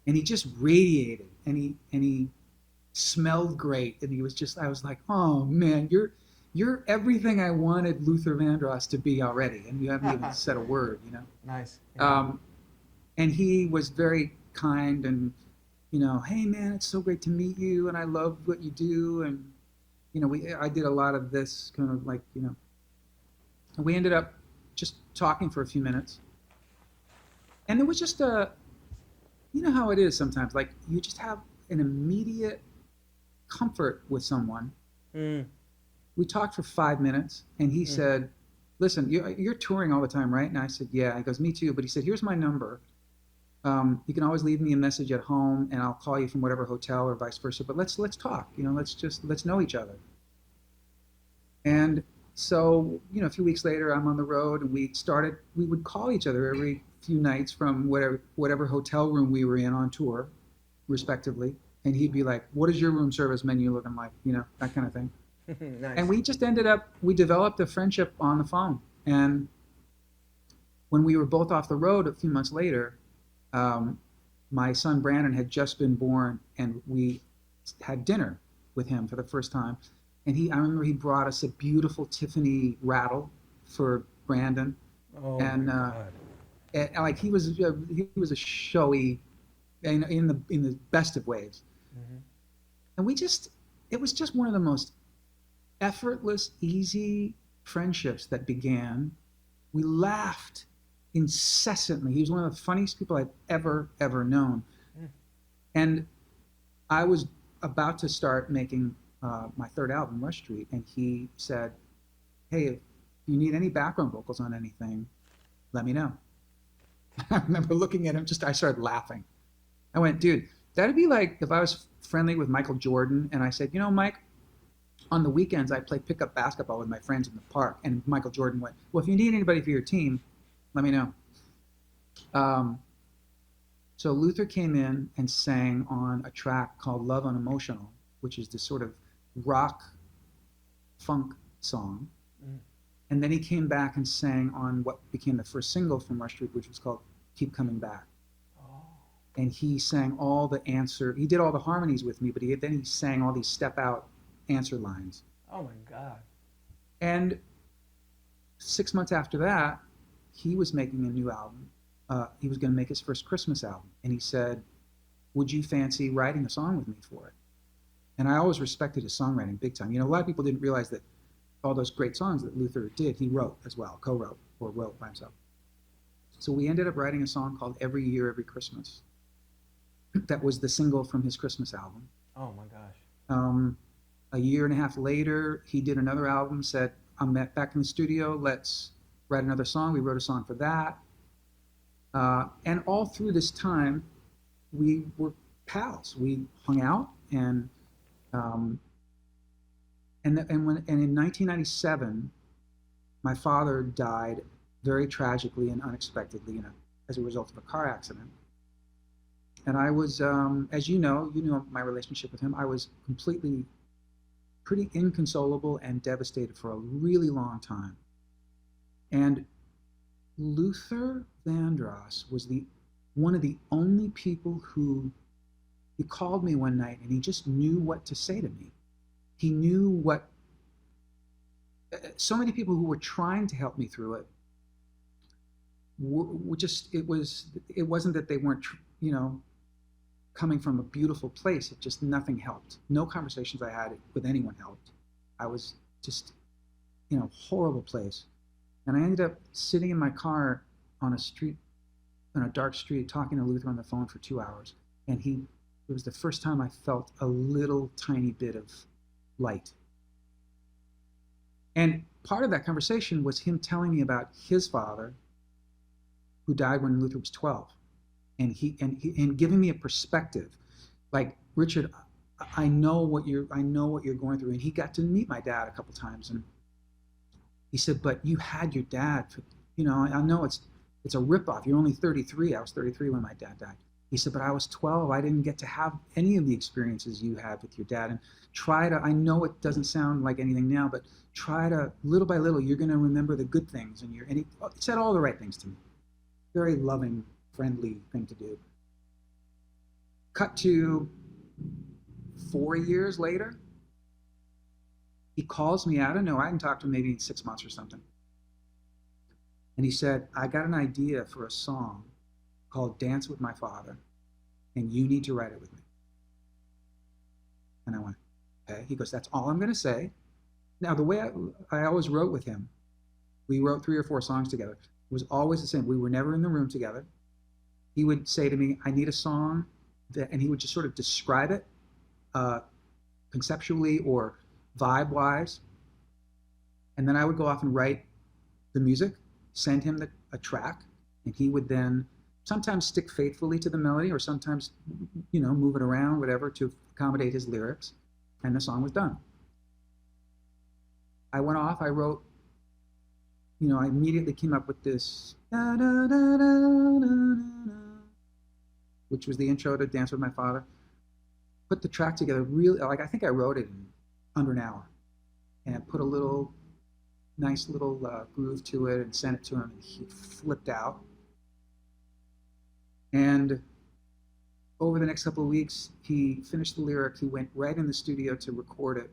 And he just radiated, and he smelled great, and he was just, I was like, oh man, you're everything I wanted Luther Vandross to be already, and you haven't even said a word, you know. Nice. Yeah. And he was very kind, and you know, hey man, it's so great to meet you, and I love what you do, and you know, I did a lot of this kind of like, you know, and we ended up just talking for a few minutes, and there was just you know how it is sometimes, like you just have an immediate comfort with someone. We talked for 5 minutes, and he said, listen, you're touring all the time, right? And I said, yeah. He goes, me too. But he said, here's my number. You can always leave me a message at home, and I'll call you from whatever hotel or vice versa. But let's talk. You know, let's know each other. And so, you know, a few weeks later, I'm on the road, and we would call each other every few nights from whatever hotel room we were in on tour, respectively. And he'd be like, what is your room service menu looking like? You know, that kind of thing. Nice. And we just we developed a friendship on the phone. And when we were both off the road a few months later, my son Brandon had just been born, and we had dinner with him for the first time. And I remember he brought us a beautiful Tiffany rattle for Brandon. Oh, and like he was a showy, in the best of ways. And it was just one of the most effortless, easy friendships that began. We laughed incessantly. He was one of the funniest people I've ever known. And I was about to start making my third album, Rush Street, and he said, "Hey, if you need any background vocals on anything, let me know." I remember looking at him, I started laughing. I went, "Dude, that'd be like if I was friendly with Michael Jordan and I said, you know, Mike, on the weekends I play pickup basketball with my friends in the park." And Michael Jordan went, "Well, if you need anybody for your team, let me know." So Luther came in and sang on a track called Love Unemotional, which is this sort of rock funk song. And then he came back and sang on what became the first single from Rush Street, which was called Keep Coming Back. And he sang all the answer. He did all the harmonies with me, but then he sang all these step out answer lines. Oh my God. And 6 months after that, he was making a new album. He was going to make his first Christmas album. And he said, "Would you fancy writing a song with me for it?" And I always respected his songwriting big time. You know, a lot of people didn't realize that all those great songs that Luther did, he wrote as well, co-wrote or wrote by himself. So we ended up writing a song called Every Year, Every Christmas. That was the single from his Christmas album. Oh my gosh. A year and a half later, he did another album, said, "I'm back in the studio, let's write another song." We wrote a song for that. And all through this time, we were pals. We hung out, and in 1997, my father died very tragically and unexpectedly, as a result of a car accident. And I was, as you know my relationship with him. I was pretty inconsolable and devastated for a really long time. And Luther Vandross was one of the only people who, he called me one night and he just knew what to say to me. He knew what, so many people who were trying to help me through it were just, it wasn't that they weren't, coming from a beautiful place. It just, nothing helped. No conversations I had with anyone helped. I was just, horrible place. And I ended up sitting in my car on a dark street, talking to Luther on the phone for 2 hours. And it was the first time I felt a little tiny bit of light. And part of that conversation was him telling me about his father, who died when Luther was 12. And giving me a perspective, like, "Richard, I know what you're going through." And he got to meet my dad a couple times, and he said, "But you had your dad. I know it's a ripoff. You're only 33. I was 33 when my dad died." He said, "But I was 12. I didn't get to have any of the experiences you had with your dad. And I know it doesn't sound like anything now, but try to, little by little, you're going to remember the good things." And he said all the right things to me. Very loving, friendly thing to do. Cut to 4 years later, he calls me out of nowhere. I hadn't talked to him maybe in 6 months or something. And he said, "I got an idea for a song called Dance with My Father, and you need to write it with me." And I went, "Okay." He goes, "That's all I'm going to say." Now, the way I always wrote with him, we wrote 3 or 4 songs together. It was always the same. We were never in the room together. He would say to me, "I need a song," and he would just sort of describe it conceptually or vibe-wise. And then I would go off and write the music, send him a track, and he would then sometimes stick faithfully to the melody, or sometimes, move it around, whatever, to accommodate his lyrics, and the song was done. I went off, I wrote, I immediately came up with this, da, da, da, da, da, da, which was the intro to Dance with My Father. Put the track together really, I think I wrote it in under an hour, and put a nice little groove to it, and sent it to him, and he flipped out. And over the next couple of weeks, he finished the lyric. He went right in the studio to record it,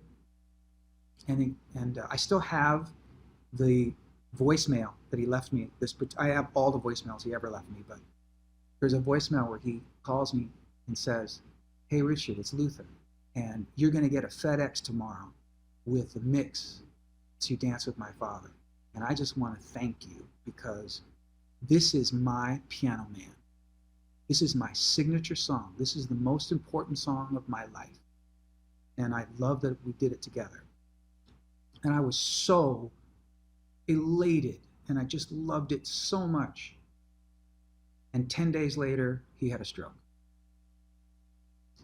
and I still have the voicemail that he left me. I have all the voicemails he ever left me, but there's a voicemail where he calls me and says, "Hey Richard, it's Luther, and you're going to get a FedEx tomorrow with the mix to Dance with My Father. And I just want to thank you, because this is my Piano Man. This is my signature song. This is the most important song of my life. and I love that we did it together. And I was so elated, and I just loved it so much. And 10 days later, he had a stroke.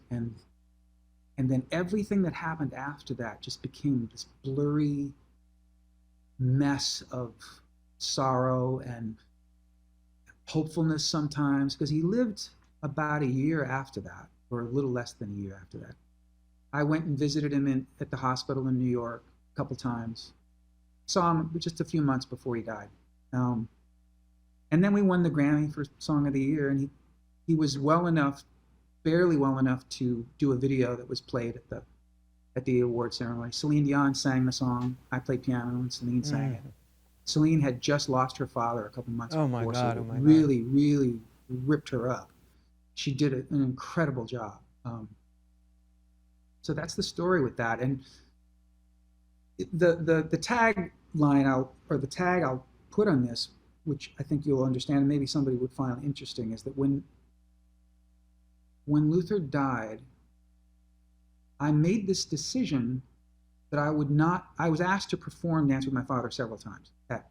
And then everything that happened after that just became this blurry mess of sorrow and hopefulness sometimes, because he lived about a year after that, or a little less than a year after that. I went and visited him at the hospital in New York a couple times. Saw him just a few months before he died. And then we won the Grammy for Song of the Year, and he was well enough, barely well enough, to do a video that was played at the award ceremony. Celine Dion sang the song. I played piano, and Celine sang it. Celine had just lost her father a couple months before, my God, so oh my really, really ripped her up. She did an incredible job. So that's the story with that. And the tagline the tag I'll put on this, which I think you'll understand, and maybe somebody would find interesting, is that when Luther died, I made this decision that I was asked to perform Dance with My Father several times at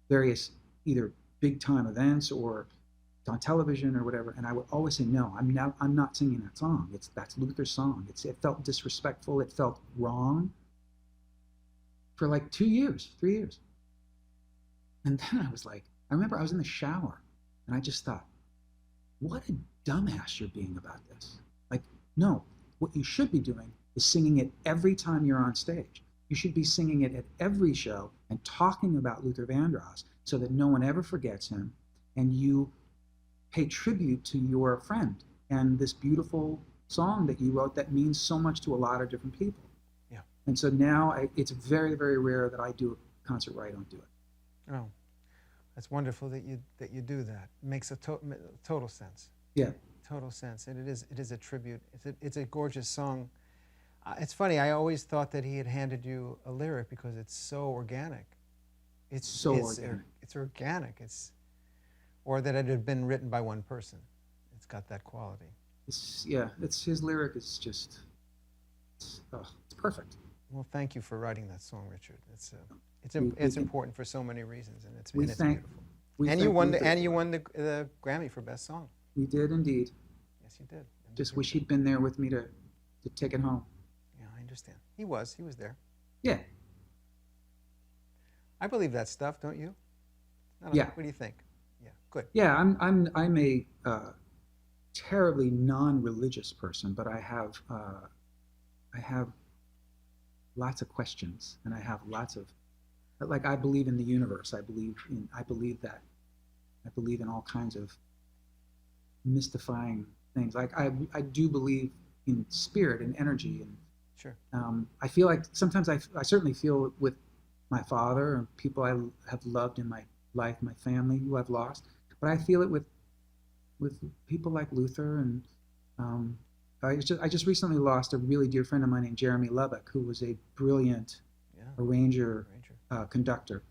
various either big time events or on television or whatever, and I would always say, no, I'm not singing that song. That's Luther's song. It felt disrespectful. It felt wrong for like 3 years. And then I remember I was in the shower, and I just thought, what a dumbass you're being about this. Like, no, what you should be doing is singing it every time you're on stage. You should be singing it at every show and talking about Luther Vandross so that no one ever forgets him, and you pay tribute to your friend and this beautiful song that you wrote that means so much to a lot of different people. Yeah. And so now it's very, very rare that I do a concert where I don't do it. Oh, that's wonderful that you do that. It makes a total sense. Yeah. Total sense. And it is a tribute. It's a gorgeous song. It's funny, I always thought that he had handed you a lyric because it's so organic. It's organic. It's organic. Or that it had been written by one person. It's got that quality. It's his lyric is just, it's perfect. Well, thank you for writing that song, Richard. It's important for so many reasons, and it's beautiful. And you won the Grammy for Best Song. We did indeed. Yes, you did. Just wish he'd been there with me to take it home. Yeah, I understand. He was there. Yeah. I believe that stuff, don't you? Yeah. What do you think? Yeah, good. Yeah, I'm a terribly non-religious person, but I have lots of questions, and I have lots of, like, I believe in the universe. I believe in all kinds of mystifying things. Like I do believe in spirit and energy, and sure. I feel like sometimes I certainly feel with my father and people I have loved in my life, my family who I've lost, but I feel it with people like Luther, and I just recently lost a really dear friend of mine named Jeremy Lubbock, who was a brilliant arranger, conductor.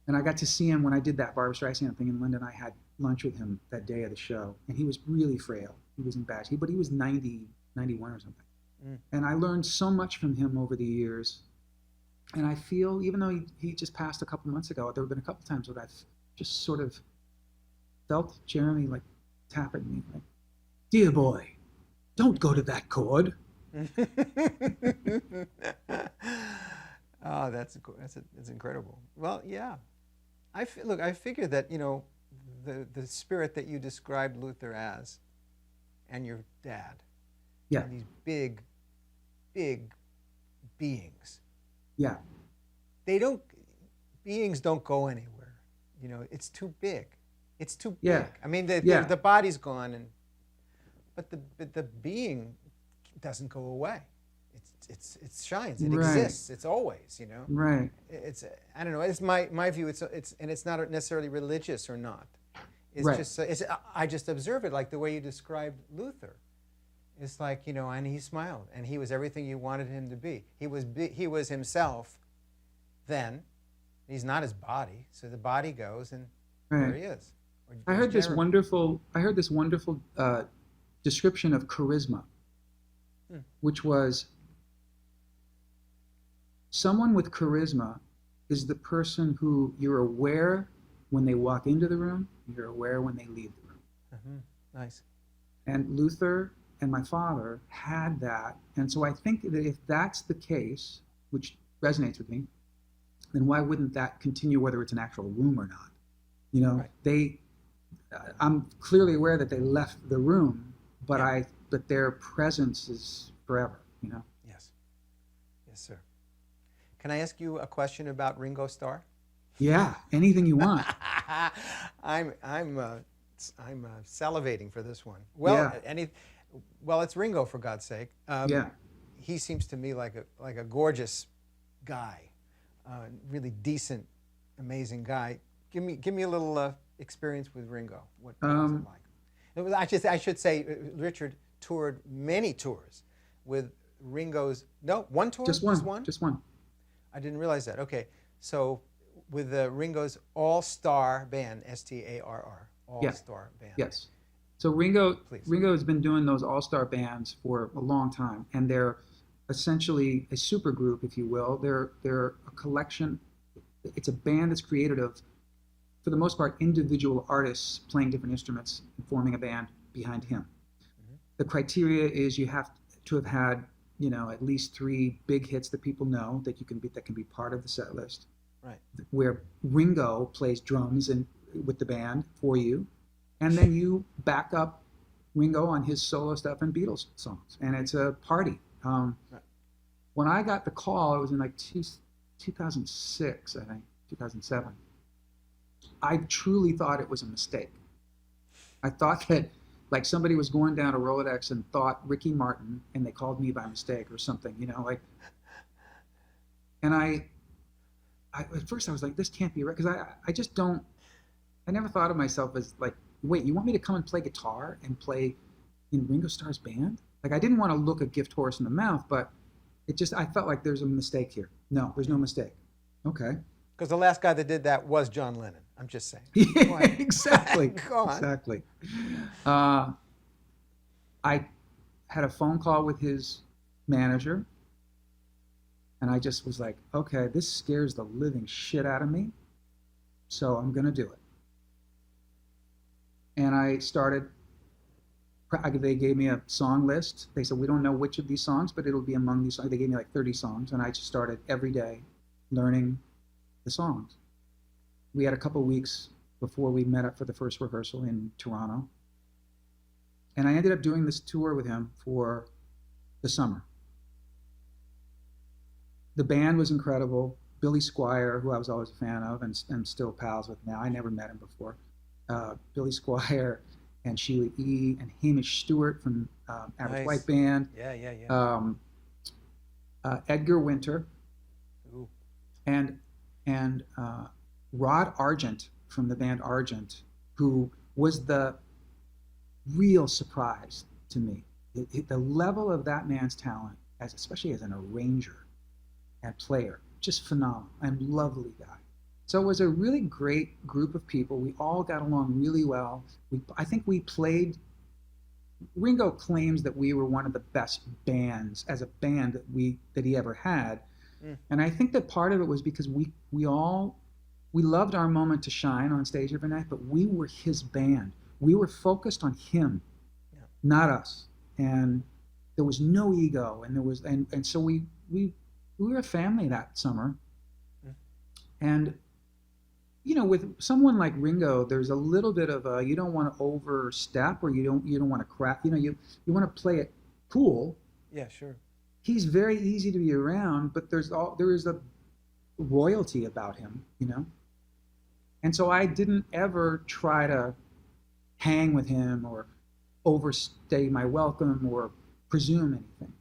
And I got to see him when I did that Barbra Streisand thing in London. I had lunch with him that day of the show, and he was really frail. He was in bad shape, but he was 90, 91 or something. And I learned so much from him over the years. And I feel, even though he just passed a couple months ago, there have been a couple times where I've just sort of felt Jeremy like tap at me, like, dear boy, don't go to that chord. Oh, that's incredible. Well, yeah. I figure that, the spirit that you described Luther as, and your dad, yeah, and these big, big beings. Yeah. Beings don't go anywhere. It's too big. It's too big. Yeah. I mean, the body's gone, but the being doesn't go away. It shines. It exists. It's always, Right. It's I don't know. It's my view. It's not necessarily religious or not. It's right. just I just observe it like the way you described Luther. It's like, and he smiled, and he was everything you wanted him to be. He was himself. Then he's not his body, so the body goes, and there he is. I heard this wonderful description of charisma, which was someone with charisma is the person who you're aware when they walk into the room, you're aware when they leave the room. Mm-hmm. Nice. And Luther and my father had that. And so I think that if that's the case, which resonates with me, then why wouldn't that continue whether it's an actual room or not? You know, Right. I'm clearly aware that they left the room, but Yeah. but their presence is forever, you know? Yes. Yes, sir. Can I ask you a question about Ringo Starr? Yeah, anything you want. I'm salivating for this one. Well, Yeah. Well, it's Ringo, for God's sake. Yeah. He seems to me like a gorgeous guy, really decent, amazing guy. Give me a little experience with Ringo. What was it like? I should say, Richard toured many tours with Ringo's. No, one tour. Just one. Just one. I didn't realize that. Okay, so with Ringo's All-Star Band, STARR, All-Star Band. Yes. So Ringo Please. has been doing those all-star bands for a long time, and they're essentially a super group, if you will. They're a collection. It's a band that's created of, for the most part, individual artists playing different instruments and forming a band behind him. Mm-hmm. The criteria is you have to have had, you know, at least 3 big hits that people know that can be part of the set list. Right. Where Ringo plays drums and with the band for you, and then you back up Ringo on his solo stuff and Beatles songs, and it's a party. Right. When I got the call, it was in like 2006, I think, 2007. I truly thought it was a mistake. I thought that like somebody was going down a Rolodex and thought Ricky Martin, and they called me by mistake or something, you know, like. And I at first I was like, this can't be right, because I just don't. I never thought of myself as like, wait, you want me to come and play guitar and play in Ringo Starr's band? Like, I didn't want to look a gift horse in the mouth, but I felt like there's a mistake here. No, there's no mistake. Okay. Because the last guy that did that was John Lennon. I'm just saying. Yeah, exactly. Go on. Exactly. I had a phone call with his manager, and I just was like, okay, this scares the living shit out of me, so I'm going to do it. And I started, they gave me a song list. They said, we don't know which of these songs, but it'll be among these songs. They gave me like 30 songs, and I just started every day learning the songs. We had a couple weeks before we met up for the first rehearsal in Toronto. And I ended up doing this tour with him for the summer. The band was incredible. Billy Squire, who I was always a fan of and still pals with now. I never met him before. Billy Squire and Sheila E. and Hamish Stewart from Average Nice. White Band. Yeah. Edgar Winter. Ooh. And Rod Argent from the band Argent, who was the real surprise to me. The level of that man's talent, especially as an arranger and player, just phenomenal and lovely guy. So it was a really great group of people. We all got along really well. I think we played. Ringo claims that we were one of the best bands as a band that he ever had. And I think that part of it was because we loved our moment to shine on stage every night, but we were his band. We were focused on him, not us. And there was no ego, and so we were a family that summer. And you know, with someone like Ringo, there's a little bit of you don't want to overstep, or you don't want to crack. You know, you want to play it cool. Yeah, sure. He's very easy to be around, but there is a royalty about him, you know. And so I didn't ever try to hang with him or overstay my welcome or presume anything.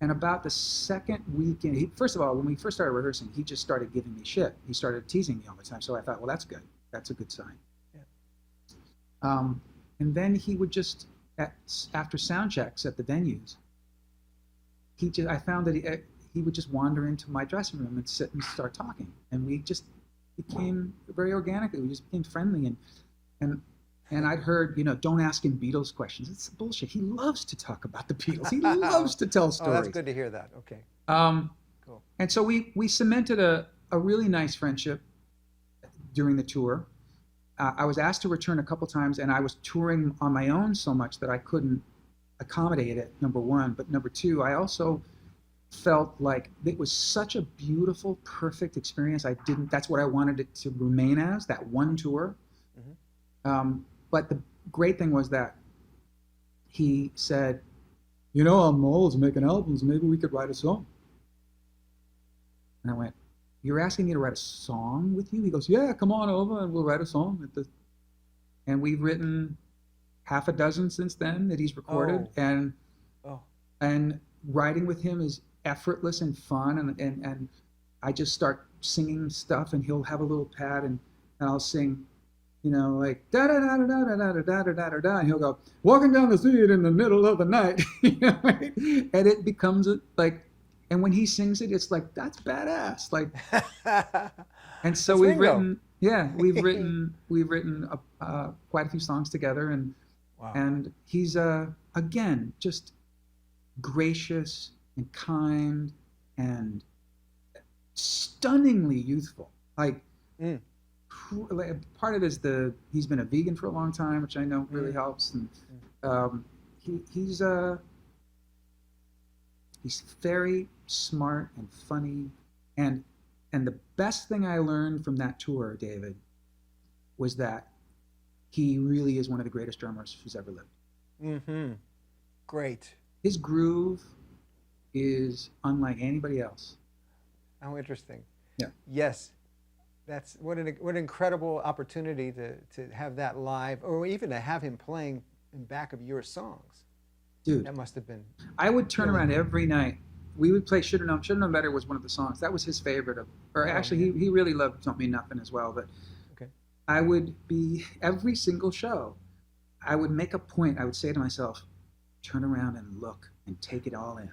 And about the second weekend, first of all, when we first started rehearsing, he just started giving me shit. He started teasing me all the time. So I thought, well, that's good. That's a good sign. Yeah. And then he would just, after sound checks at the venues, I found that he would just wander into my dressing room and sit and start talking. And we just became very organically. We just became friendly. And I'd heard, you know, don't ask him Beatles questions. It's bullshit. He loves to talk about the Beatles. He loves to tell stories. Oh, that's good to hear that. Okay. Cool. And so we cemented a really nice friendship during the tour. I was asked to return a couple times, and I was touring on my own so much that I couldn't accommodate it, number one. But number two, I also felt like it was such a beautiful, perfect experience. That's what I wanted it to remain as, that one tour. Mm-hmm. But the great thing was that he said, I'm always making albums. Maybe we could write a song. And I went, you're asking me to write a song with you? He goes, yeah, come on over and we'll write a song. And we've written half a dozen since then that he's recorded. And writing with him is effortless and fun. And I just start singing stuff, and he'll have a little pad, and I'll sing, like da da da da da da da da da da da, and he'll go, walking down the street in the middle of the night, right? And it becomes like, and when he sings it, it's like, that's badass, like. And so we've written quite a few songs together, and wow. And he's again just gracious and kind and stunningly youthful. Like. Part of it is he's been a vegan for a long time, which I know really helps. And he's very smart and funny, and the best thing I learned from that tour, David, was that he really is one of the greatest drummers who's ever lived. Mm-hmm. Great. His groove is unlike anybody else. How interesting. Yeah. Yes. That's what an incredible opportunity to have that live, or even to have him playing in back of your songs. Dude, that must have been. I would turn around every night. We would play Should've Known Better was one of the songs. That was his favorite actually he really loved Don't Mean Nothing as well. But okay. I would be every single show. I would make a point. I would say to myself, turn around and look and take it all in.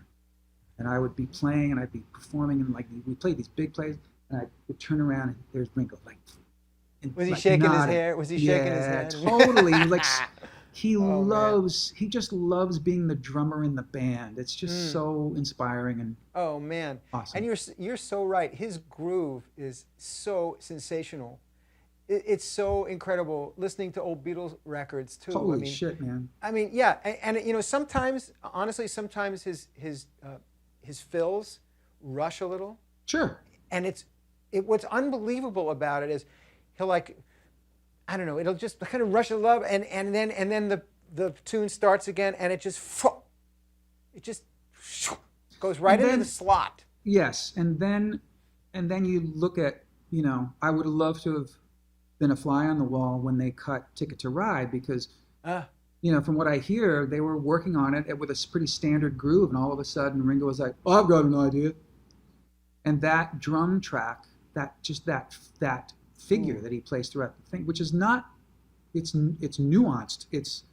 And I would be playing and I'd be performing, and like we played these big plays. And I would turn around and there's Ringo, like. Was he shaking his hair? Was he shaking his head? Totally. Like he just loves being the drummer in the band. It's just so inspiring and awesome. And you're so right. His groove is so sensational. It's so incredible listening to old Beatles records too. Holy shit, man. I mean, yeah, and sometimes, honestly, sometimes his fills rush a little. Sure. And what's unbelievable about it is he'll it'll just kind of rush of love, and then the tune starts again, and it just goes right into the slot. Yes, and then you look at, I would have loved to have been a fly on the wall when they cut Ticket to Ride, because from what I hear, they were working on it with a pretty standard groove, and all of a sudden Ringo was like, I've got an idea. And that drum track, that figure that he plays throughout the thing, which is not, it's nuanced. It's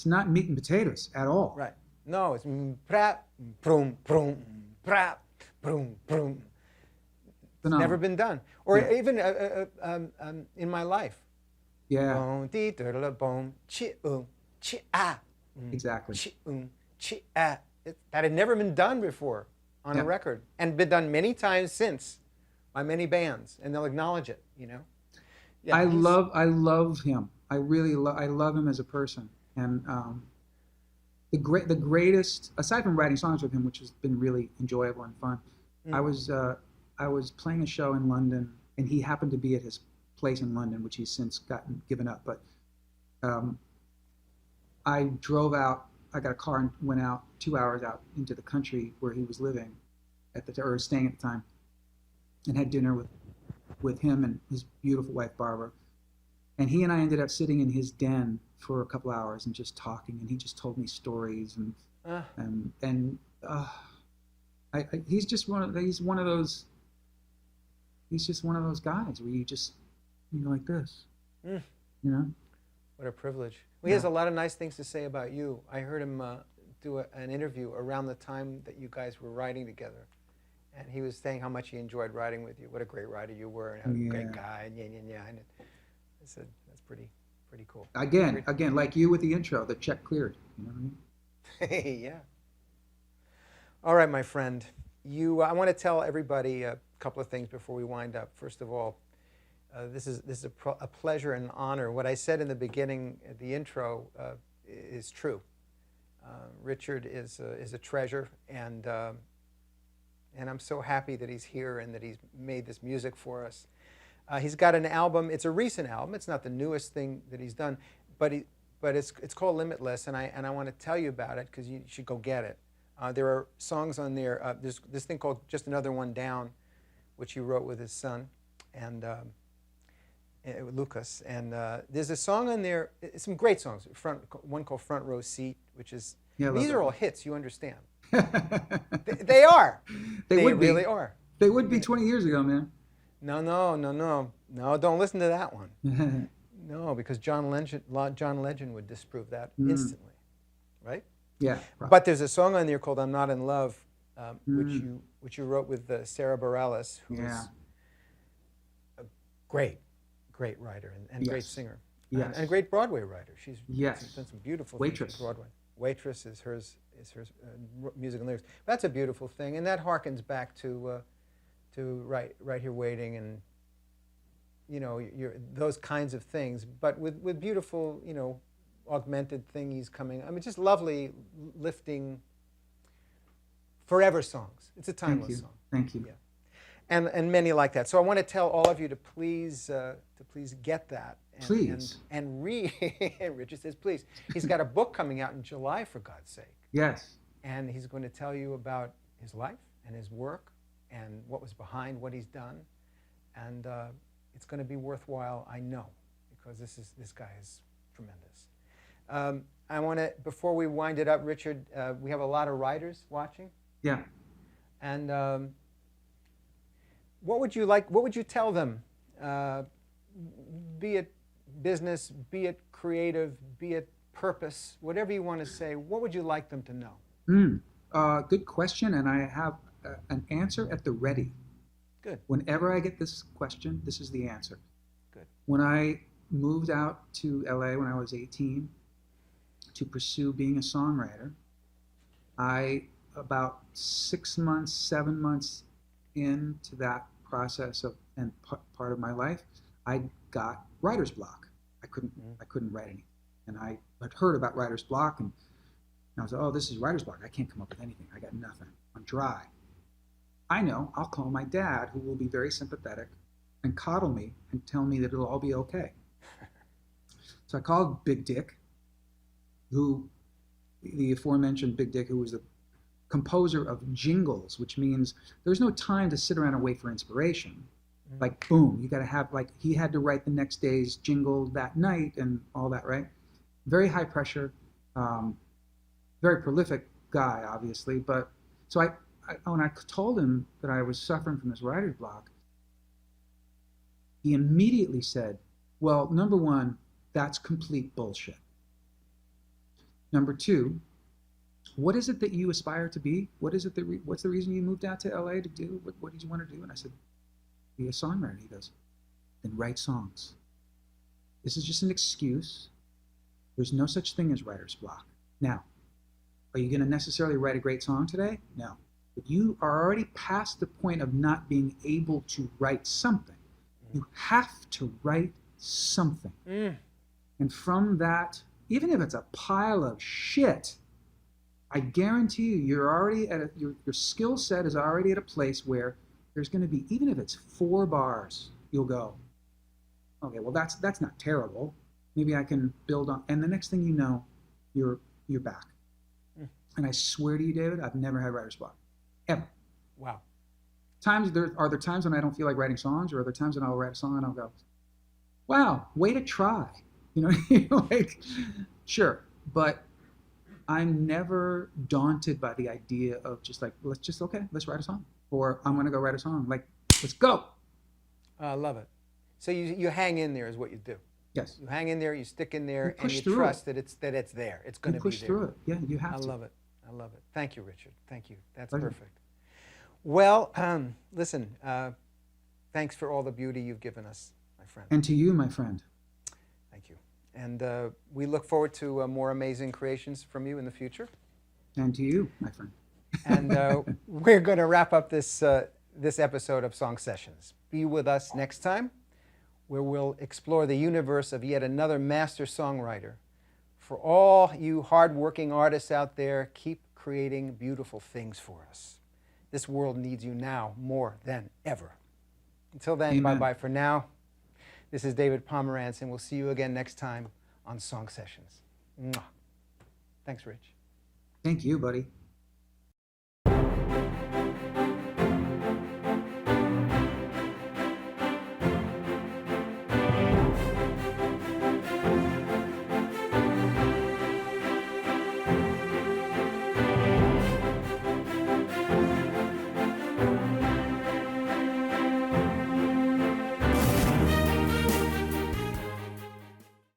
not meat and potatoes at all. Right. No, it's prap, boom, boom, prap, boom, boom. It's never been done. Or even in my life. Yeah. Boom, dee, boom, chi, chi, ah. Exactly. Chi, chi, ah. That had never been done before on a record, and been done many times since by many bands, and they'll acknowledge it. Yeah, I love him. I really love him as a person, and the greatest, aside from writing songs with him, which has been really enjoyable and fun. I was playing a show in London, and he happened to be at his place in London, which he's since given up. But I drove out. I got a car and went out 2 hours out into the country where he was living or staying at the time, and had dinner with him and his beautiful wife Barbara. And he and I ended up sitting in his den for a couple hours and just talking, and he just told me stories he's just one of those guys where you just like this. What a privilege. Well, he has a lot of nice things to say about you. I heard him do an interview around the time that you guys were writing together, and he was saying how much he enjoyed writing with you. What a great writer you were, and how great guy, and And I said, that's pretty cool. Again, like you with the intro, the check cleared. You know what I mean? Yeah. All right, my friend. I want to tell everybody a couple of things before we wind up. First of all, this is a pleasure and an honor. What I said in the beginning, the intro, is true. Richard is a treasure, and I'm so happy that he's here and that he's made this music for us. He's got an album. It's a recent album. It's not the newest thing that he's done, but it's called Limitless, and I want to tell you about it because you should go get it. There are songs on there. There's this thing called Just Another One Down, which he wrote with his son, and Lucas. And there's a song on there. Some great songs. One called Front Row Seat, which is these are all hits. You understand? They are. They really are. They would be 20 years ago, man. No. Don't listen to that one. No, because John Legend would disprove that instantly, right? Yeah. But there's a song on there called "I'm Not in Love," which you wrote with Sarah Bareilles, who is a great writer and great singer, and a great Broadway writer. She's done some beautiful things on Broadway. Waitress is her music and lyrics. That's a beautiful thing, and that harkens back to right Here Waiting, and those kinds of things, but with beautiful, augmented thingies coming. I mean, just lovely, lifting, forever songs. It's a timeless song. Thank you. Yeah. And many like that. So I want to tell all of you to please get that. Please. And read. Richard says, please. He's got a book coming out in July, for God's sake. Yes. And he's going to tell you about his life and his work and what was behind what he's done. And it's going to be worthwhile, I know, because this guy is tremendous. I want to, before we wind it up, Richard, we have a lot of writers watching. Yeah. And what would you tell them? Be it business, be it creative, be it purpose, whatever you want to say, what would you like them to know? Good question, and I have an answer at the ready. Good. Whenever I get this question, this is the answer. Good. When I moved out to LA when I was 18 to pursue being a songwriter, about 6 months, 7 months into that process and part of my life, I got writer's block. I couldn't write anything. And I had heard about writer's block, and I was like, oh, this is writer's block. I can't come up with anything. I got nothing. I'm dry. I know, I'll call my dad, who will be very sympathetic and coddle me and tell me that it'll all be okay. So I called Big Dick, the aforementioned Big Dick, who was the composer of jingles, which means there's no time to sit around and wait for inspiration. Like, boom, you got to have, like, he had to write the next day's jingle that night and all that, right? Very high pressure, very prolific guy, obviously. But so when I told him that I was suffering from this writer's block, he immediately said, well, number one, that's complete bullshit. Number two, what is it that you aspire to be? What's the reason you moved out to LA to do? What did you want to do? And I said, be a songwriter. He goes, then write songs. This is just an excuse. There's no such thing as writer's block. Now, are you going to necessarily write a great song today? No. But you are already past the point of not being able to write something. You have to write something. And from that, even if it's a pile of shit, I guarantee you're already at your skill set is already at a place where there's going to be, even if it's 4 bars, you'll go, okay, well that's not terrible. Maybe I can build on, and the next thing you know, you're back. And I swear to you, David, I've never had writer's block, ever. Wow. Are there times when I don't feel like writing songs, or are there times when I'll write a song and I'll go, wow, way to try. Like, sure, but I'm never daunted by the idea of just like, let's write a song. Or I'm going to go write a song. Like, let's go. I love it. So you hang in there is what you do. Yes. You hang in there, you stick in there, and you through trust that it's there. It's going to be there. Push through it. Yeah, you have to. I love it. I love it. Thank you, Richard. Thank you. That's perfect. Well, listen, thanks for all the beauty you've given us, my friend. And to you, my friend. Thank you. And we look forward to more amazing creations from you in the future. And to you, my friend. And we're going to wrap up this episode of Song Sessions. Be with us next time, where we'll explore the universe of yet another master songwriter. For all you hard-working artists out there, keep creating beautiful things for us. This world needs you now more than ever. Until then, Amen. bye-bye for now. This is David Pomeranz, and we'll see you again next time on Song Sessions. Mwah. Thanks, Rich. Thank you, buddy.